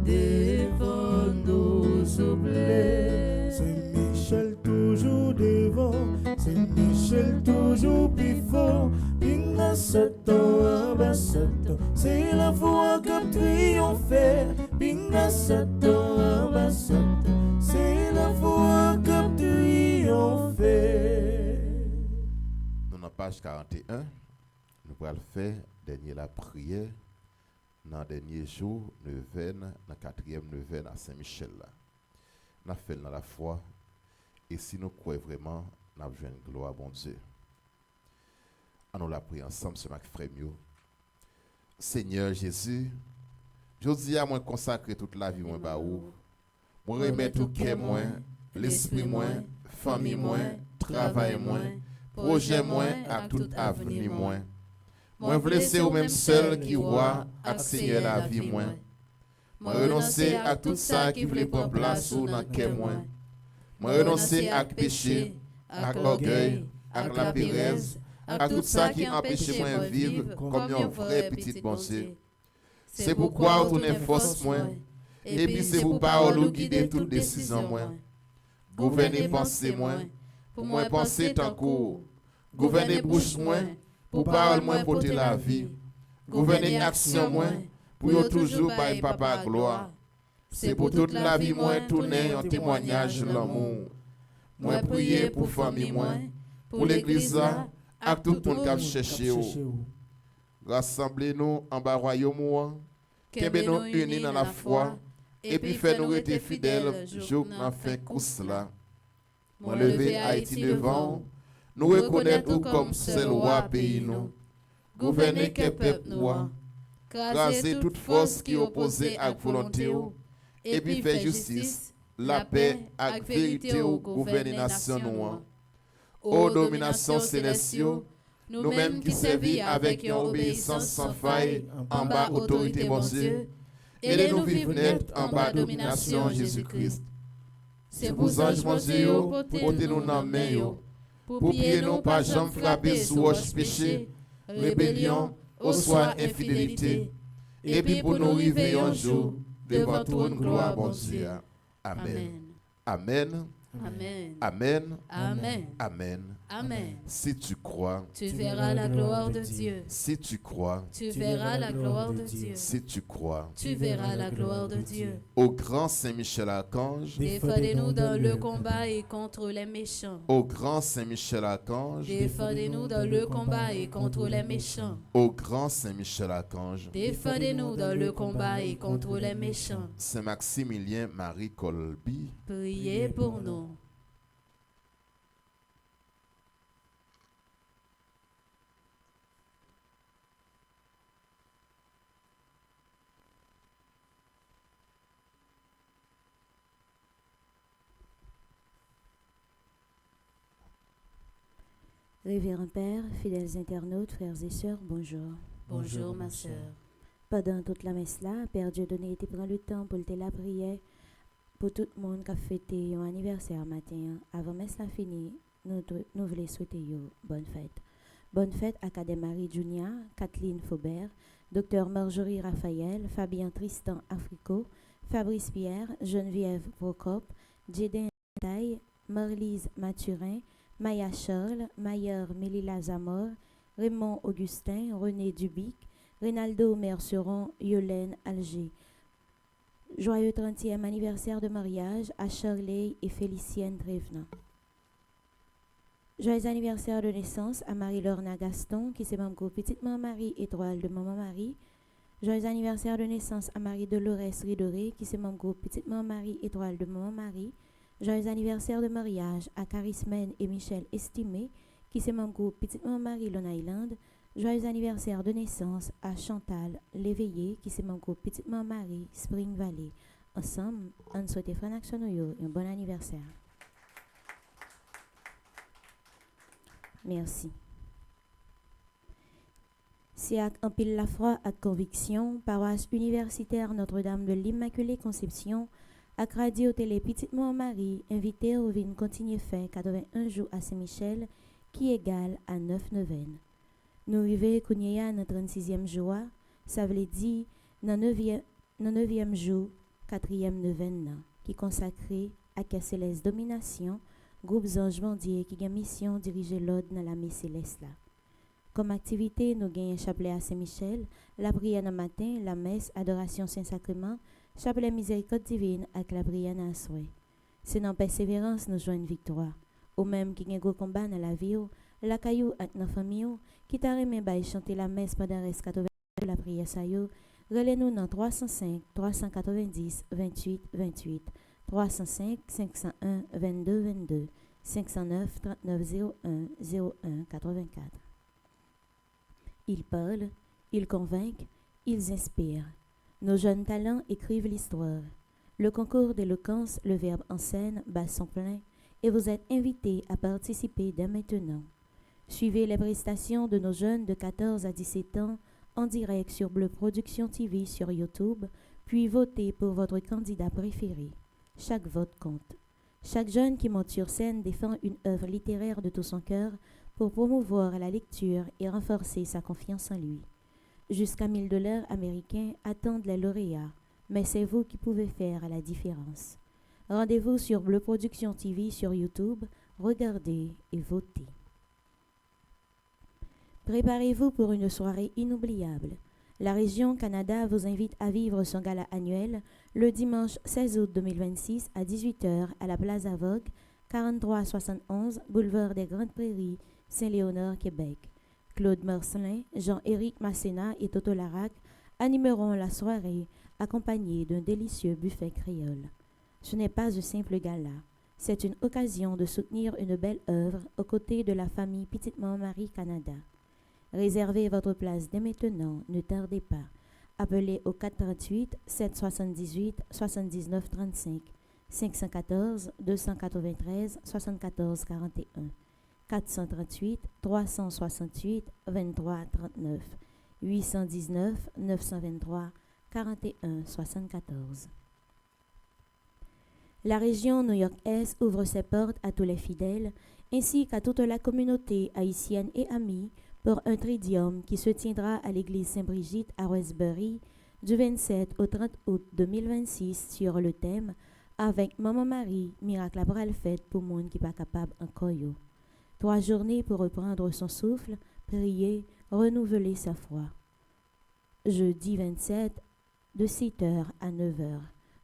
Défends-nous, s'il vous plaît. Saint-Michel toujours devant. Saint-Michel toujours plus fort. Il a 7 ans, ben 7 ans. C'est la foi qui triomphe. Il a 7 ans, ben 7 ans. C'est la foi qui triomphe. Dans la page 41, nous allons faire dernier la prière dans le dernier jour, neuvaine, dans la 4e neuvaine à Saint-Michel. Nous fait dans la foi et si nous croyons vraiment, nous avons une gloire à bon Dieu. Nous la prier ensemble, ce matin, frère mieux. Seigneur Jésus, je dis à moi consacrer toute la vie, moi, baou. Moi, remettre tout cœur, moi, l'esprit, moi, famille, moi, travail, moi, projet, moi, à tout avenir, moi. Moi, vous laisser au même seul qui voit, accélérer la vie, moi. Moi, renoncer à tout ça qui voulait prendre place ou dans le cœur, moi. Moi, renoncer à péché, à l'orgueil, à la pérèse, à tout ça qui empêche moi de vivre comme un vrai petit bon Dieu. C'est pourquoi vous tournez force, moi. Et puis c'est pour parole guider toute décision, moi. Gouverner pensée, moi. pour moi penser tant court. Gouverner bouche moins, pour parole moins porter la vie. Gouverner action moins, pour yo toujours bailler papa gloire. C'est pour toute la vie moins tourner en témoignage de l'amour. Moi prier pour famille moins, pour l'église là, à tout le monde qui a cherché. Rassemblez-nous en bas royaume, qu'aimez-nous unis dans la foi, et puis faites-nous être fidèles, jour n'a fait course là. Moi lever Haïti devant, nous reconnaître comme seul roi pays nous. Gouverner que peuple noir, craser toute force qui opposée à la volonté, et puis faire justice, la paix avec vérité au gouverner nation noire. Ô domination célestiale, nous-mêmes qui servons avec une obéissance sans faille en bas autorité mon Dieu, aidez-nous vivre net en bas domination Jésus-Christ. C'est pour ange mon Dieu, portez-nous dans la main, pour pied nous pas jamais frapper sous roche péché, rébellion, au soir infidélité, et puis pour nous arriver un jour devant toute gloire mon Dieu. Amen. Amen. Amen. Amen. Amen. Amen. Amen. Si tu crois, Tu verras la gloire de Dieu. si tu crois, Tu verras la gloire de Dieu. si tu crois, Tu verras la gloire de Dieu. au grand Saint-Michel Archange, Défendez-nous dans le combat et contre les méchants. au grand Saint-Michel Archange, Défendez-nous dans le combat et contre les méchants. au grand Saint-Michel Archange, Défendez-nous dans le combat et contre les méchants. Saint Maximilien Marie Colby, Priez pour nous. Révérend Père, fidèles internautes, frères et sœurs, bonjour. Bonjour ma sœur. Pendant toute la messe là, Père Dieudonné était prend le temps pour te la prière pour tout le monde qui a fêté un anniversaire matin. Avant messe la fini, nous voulons souhaiter une bonne fête. Bonne fête à Kademari Junia, Kathleen Faubert, Dr Marjorie Raphaël, Fabien Tristan Africo, Fabrice Pierre, Geneviève Procop, Jedin Taille, Marlise Mathurin, Maya Charles, Mayer Mélila Zamor, Raymond Augustin, René Dubic, Reynaldo Merceron, Yolène Alger. Joyeux 30e anniversaire de mariage à Shirley et Félicienne Trévenant. Joyeux anniversaire de naissance à Marie-Lorna Gaston, qui s'est membre Petite Maman Marie étoile de Maman Marie. Joyeux anniversaire de naissance à Marie-Dolores Ridoré, qui s'est membre Petite Maman Marie étoile de Maman Marie. Joyeux anniversaire de mariage à Carismène et Michel Estimé, qui s'est membre Petite Maman Marie Long Island. Joyeux anniversaire de naissance à Chantal Léveillé, qui s'est membre Petite Maman Marie Spring Valley. Ensemble, on souhaite Frère Action un bon anniversaire. Merci. C'est avec un pile la foi à conviction, paroisse universitaire Notre-Dame de l'Immaculée Conception, à Radio Télé Petite Maman Marie, invité au vin continuer fait 81 jours à Saint-Michel, qui égale à 9 neuvaines. Nous arrivons à notre 36e jour, ça veut dire dans 9e jour, 4e neuvaine, qui est consacré à la céleste domination, groupe anges mondiaux qui a mission diriger l'ordre dans la messe céleste là. Comme activité, nous gagnons un chapelet à Saint-Michel, la prière le matin, la messe, adoration Saint-Sacrement, chapelet miséricorde divine avec la prière à souhait. C'est dans persévérance nous joignons une victoire. Au même qui gagne gros combat dans la vie, la caillou avec nos familles, qui t'a remis à chanter la messe pendant reste 80 la prière ça yo, relais-nous dans 305 390 28 28. 305 501 22 22 509 39 01 01 84. Ils parlent, ils convainquent, ils inspirent. Nos jeunes talents écrivent l'histoire. Le concours d'éloquence, le verbe en scène, bat son plein, et vous êtes invités à participer dès maintenant. Suivez les prestations de nos jeunes de 14 à 17 ans en direct sur Bleu Production TV sur YouTube, puis votez pour votre candidat préféré. Chaque vote compte. Chaque jeune qui monte sur scène défend une œuvre littéraire de tout son cœur pour promouvoir la lecture et renforcer sa confiance en lui. Jusqu'à 1 000 $ américains attendent les lauréats, mais c'est vous qui pouvez faire la différence. Rendez-vous sur Bleu Production TV sur YouTube, regardez et votez. Préparez-vous pour une soirée inoubliable. La région Canada vous invite à vivre son gala annuel le dimanche 16 août 2026 à 18h à la Plaza Vogue, 4371 Boulevard des Grandes Prairies, Saint-Léonard, Québec. Claude Marcelin, Jean-Éric Masséna et Toto Larac animeront la soirée accompagnés d'un délicieux buffet créole. Ce n'est pas un simple gala, c'est une occasion de soutenir une belle œuvre aux côtés de la famille Petite-Maman-Marie Canada. Réservez votre place dès maintenant, ne tardez pas. Appelez au 438 778 79 35 514 293 74 41 438 368 23 39 819 923 41 74. La région New York-Est ouvre ses portes à tous les fidèles ainsi qu'à toute la communauté haïtienne et amie pour un tridium qui se tiendra à l'église Saint-Brigitte à Westbury du 27 au 30 août 2026 sur le thème « Avec Maman Marie, miracle à bras le fait pour monde qui pas capable encore yo ». 3 journées pour reprendre son souffle, prier, renouveler sa foi. Jeudi 27 de 7h à 9h.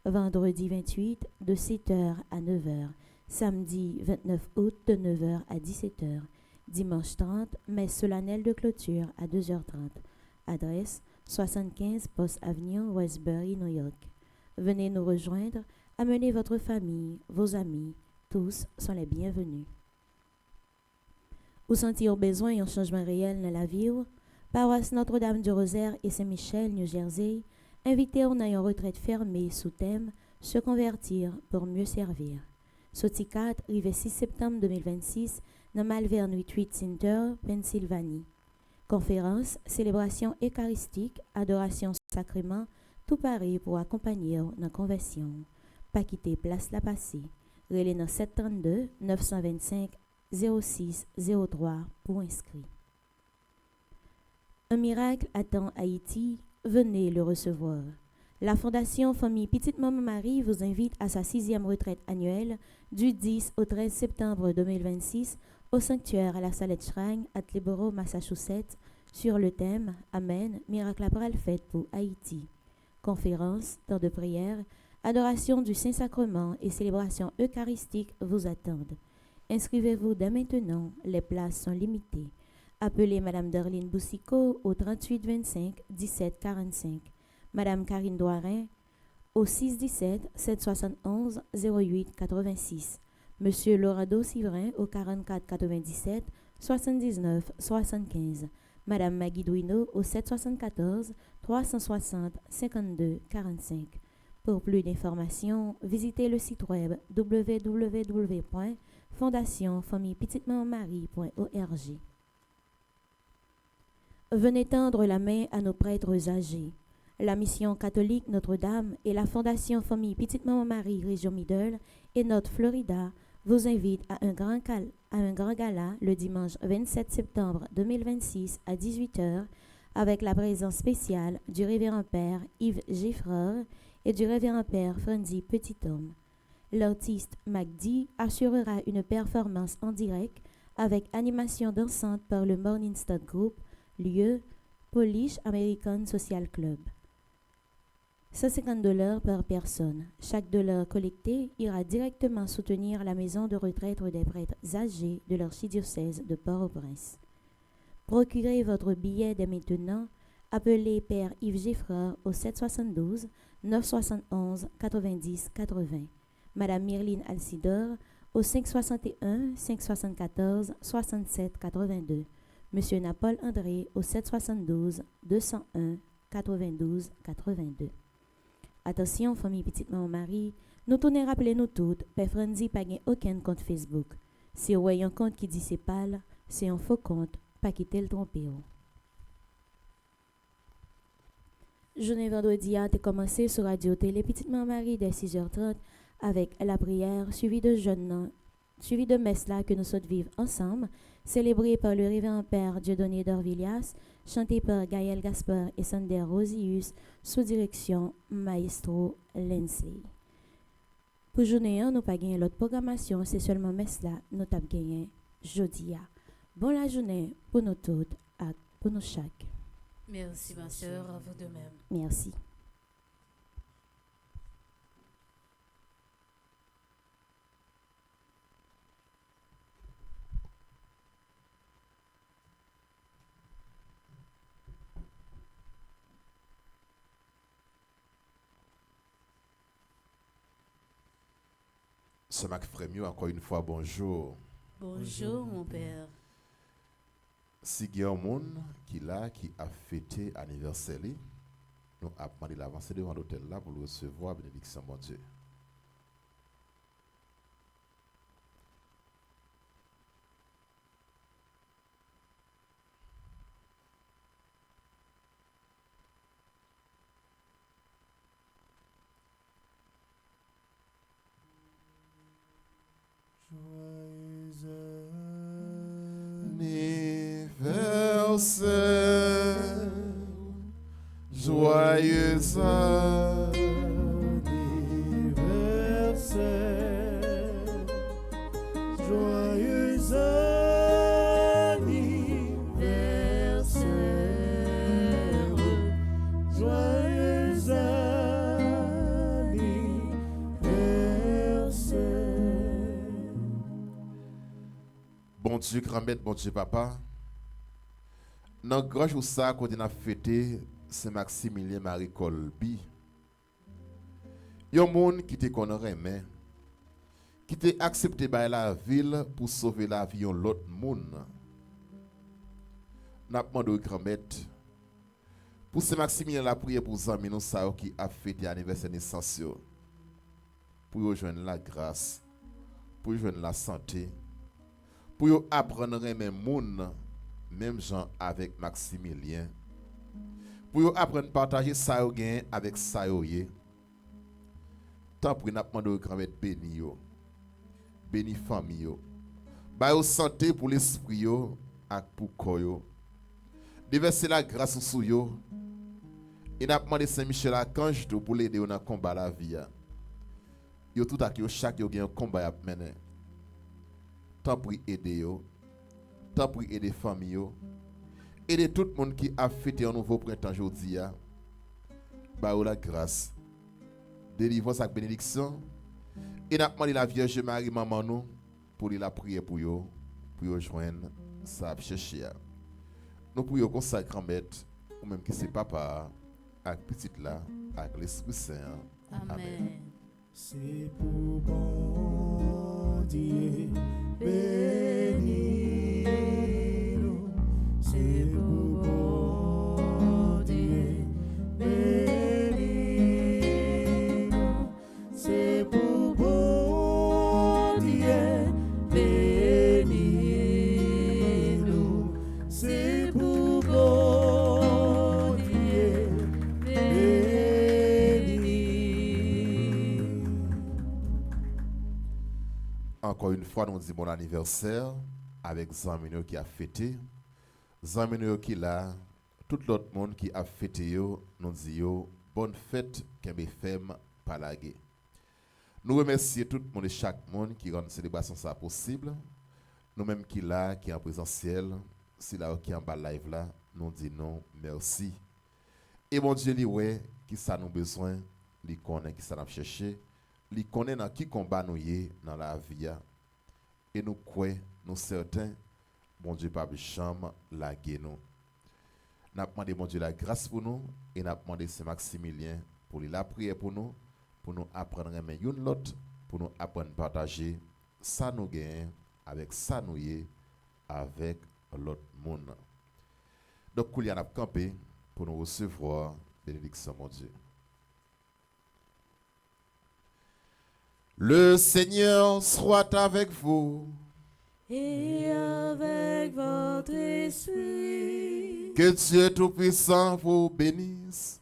Vendredi 28 de 7h à 9h. Samedi 29 août de 9h à 17h. Dimanche 30, messe solennelle de clôture à 2h30. Adresse 75 Post Avenue, Westbury, New York. Venez nous rejoindre, amenez votre famille, vos amis, tous sont les bienvenus. Ou sentir besoin d'un changement réel dans la vie, paroisse Notre-Dame du Rosaire et Saint-Michel, New Jersey, invitez-vous dans une retraite fermée sous thème « Se convertir pour mieux servir ». Sauti 4, rive 6 septembre 2026, dans Malvern 88 Center, Pennsylvanie. Conférence, célébration eucharistique, adoration sacrement, tout pareil pour accompagner dans conversion. Pas quitter place la passée. Relais dans 732 925 06 03 pour inscrit. Un miracle attend Haïti, venez le recevoir. La Fondation Famille Petite-Maman-Marie vous invite à sa 6e retraite annuelle du 10 au 13 septembre 2026 au sanctuaire à la Salette Shrine à Attleboro, Massachusetts, sur le thème « Amen, miracle à bras le fait pour Haïti ». Conférences, temps de prière, adoration du Saint-Sacrement et célébration eucharistique vous attendent. Inscrivez-vous dès maintenant, les places sont limitées. Appelez Mme Darlene Boussico au 38 25 17 45. Madame Karine Doirin au 617 771 08 86. Monsieur Lorado Sivrin au 44 97 79 75. Madame Maggie Douineau au 774 360 52 45. Pour plus d'informations, visitez le site web www.fondationfamillepetitemamanmarie.org. Venez tendre la main à nos prêtres âgés. La Mission catholique Notre-Dame et la Fondation Famille Petite-Maman-Marie Région Middle et North Florida vous invitent à un grand gala le dimanche 27 septembre 2026 à 18h avec la présence spéciale du révérend père Yves Giffreur et du révérend père Franzi Petithomme. L'artiste MacD assurera une performance en direct avec animation dansante par le Morning Star Group, lieu Polish American Social Club. $150 par personne. Chaque dollar collecté ira directement soutenir la maison de retraite des prêtres âgés de l'archidiocèse de Port-au-Prince. Procurez votre billet dès maintenant. Appelez Père Yves Giffreur au 772 971 90 80. Madame Myrline Alcidor au 561 574 67 82. Monsieur Napol André au 772 201 92 82. Attention, famille Petite-Maman-Marie, nous tournons rappeler nous toutes, Père Franzi n'a pas aucun compte Facebook. Si vous avez un compte qui dit c'est pâle, c'est un faux compte, pas quitter le tromper. Journée vendredi a commencé sur Radio Télé Petite-Maman-Marie dès 6h30 avec la prière suivie de messe là que nous sommes vivre ensemble, célébrée par le révérend père Dieudonné d'Orvillas, chantée par Gaël Gaspard et Sander Rosius, sous direction Maestro Lensley. Pour journée, nous pas gagné l'autre programmation, c'est seulement messe là, nous t'avons gagné jeudi. Bon la journée pour nous toutes et pour nous chaque. Merci ma sœur, à vous de même. Merci. Ce Mac Frémio, encore une fois, bonjour. Bonjour mon père. Si il y a un monde qui a fêté l'anniversaire, nous avons demandé l'avancer devant l'hôtel là pour le recevoir, bénédiction, mon Dieu. Joyeux anniversaire, joyeux anniversaire, joyeux anniversaire. Bon Dieu, grand-mère, bon Dieu, papa. Dans le grand jour ça, quand on a fêté Saint-Maximilien Marie Colby, il y a un monde qui te connaît, mais qui t'a accepté par la ville pour sauver la vie de l'autre monde. Nous avons demandé au grand-mère pour Saint-Maximilien la prière pour les amis qui a fêté l'anniversaire de naissance, pour rejoindre la grâce, pour rejoindre la santé, pour apprendre à aimer le monde. Même gens avec Maximilien. Pour apprendre à partager ça avec ça. Tant pour nous demander au grand-mère béni yo. Béni famille yo. Ba yo santé pour l'esprit yo et pour corps yo. Déverser la grâce sur yo. Et n'a demandé Saint-Michel Archange pour l'aider dans combat la vie. Yo tout à yo chaque yo un combat à mener. Tant pour aider yo. Tant pour aider les familles, aider tout le monde qui a fêté un nouveau printemps aujourd'hui, bah la grâce, délivrance avec bénédiction, et n'a demandé la Vierge Marie maman nous pour la prière pour joindre ça chercher. Nous prions comme ça grand-mère ou même qui c'est papa avec petite là avec l'Esprit Saint. Amen. C'est pour bon Dieu béni. C'est pour bon Dieu béni. C'est pour bon Dieu béni. C'est pour bon Dieu béni. Encore une fois, nous disons bon anniversaire avec Zamino qui a fêté. Zamino qui là, tout l'autre monde qui a fêté yo, nous disons bonne fête qu'un femme palagé. Nous remercions tout le monde et chaque monde qui rend célébration ça possible. Nous même qui là, qui est en présentiel, si là qui est en bas live là, nous disons merci. Et mon Dieu, ouais, qui ça nous besoin, lui connaît qui ça nous chercher, lui connaît dans qui combat nous y dans la vie. Et nous croyons, nous certains, bon Dieu, pas de chambre, la guénon. Nous avons demandé, mon Dieu, la grâce pour nous, et nous avons demandé Saint-Maximilien pour la prière pour nous apprendre à aimer l'autre, pour nous apprendre à partager ça nous gagne, avec ça nous y avec l'autre monde. Donc, il y a campé pour nous recevoir bénédiction, mon Dieu. Le Seigneur soit avec vous. Et avec votre esprit. Que Dieu Tout-Puissant vous bénisse,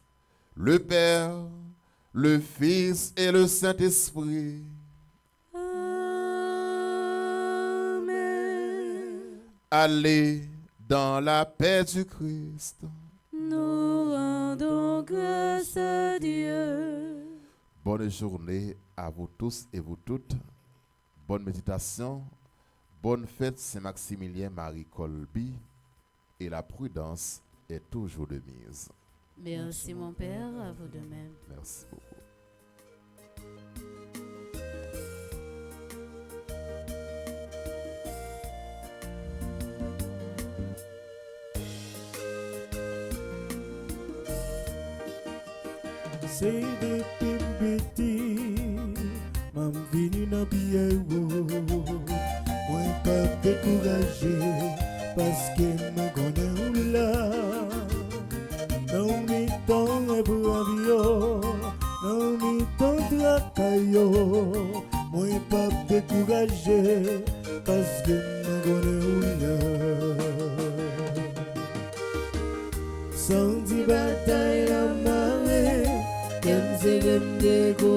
le Père, le Fils et le Saint-Esprit. Amen. Allez dans la paix du Christ. Nous rendons grâce à Dieu. Bonne journée À vous tous et vous toutes, bonne méditation, bonne fête Saint-Maximilien Marie Colby, et la prudence est toujours de mise. Merci mon Père, à vous de même. Merci beaucoup. C'est depuis petit, m'am venu dans Pierrot. Moi pas découragé parce que me connais où là. Dans mes temps pour avion, dans mes temps tracaillot. Moi pas découragé parce que me connais où là. Sans di bataille la marée. Dem se dem découragé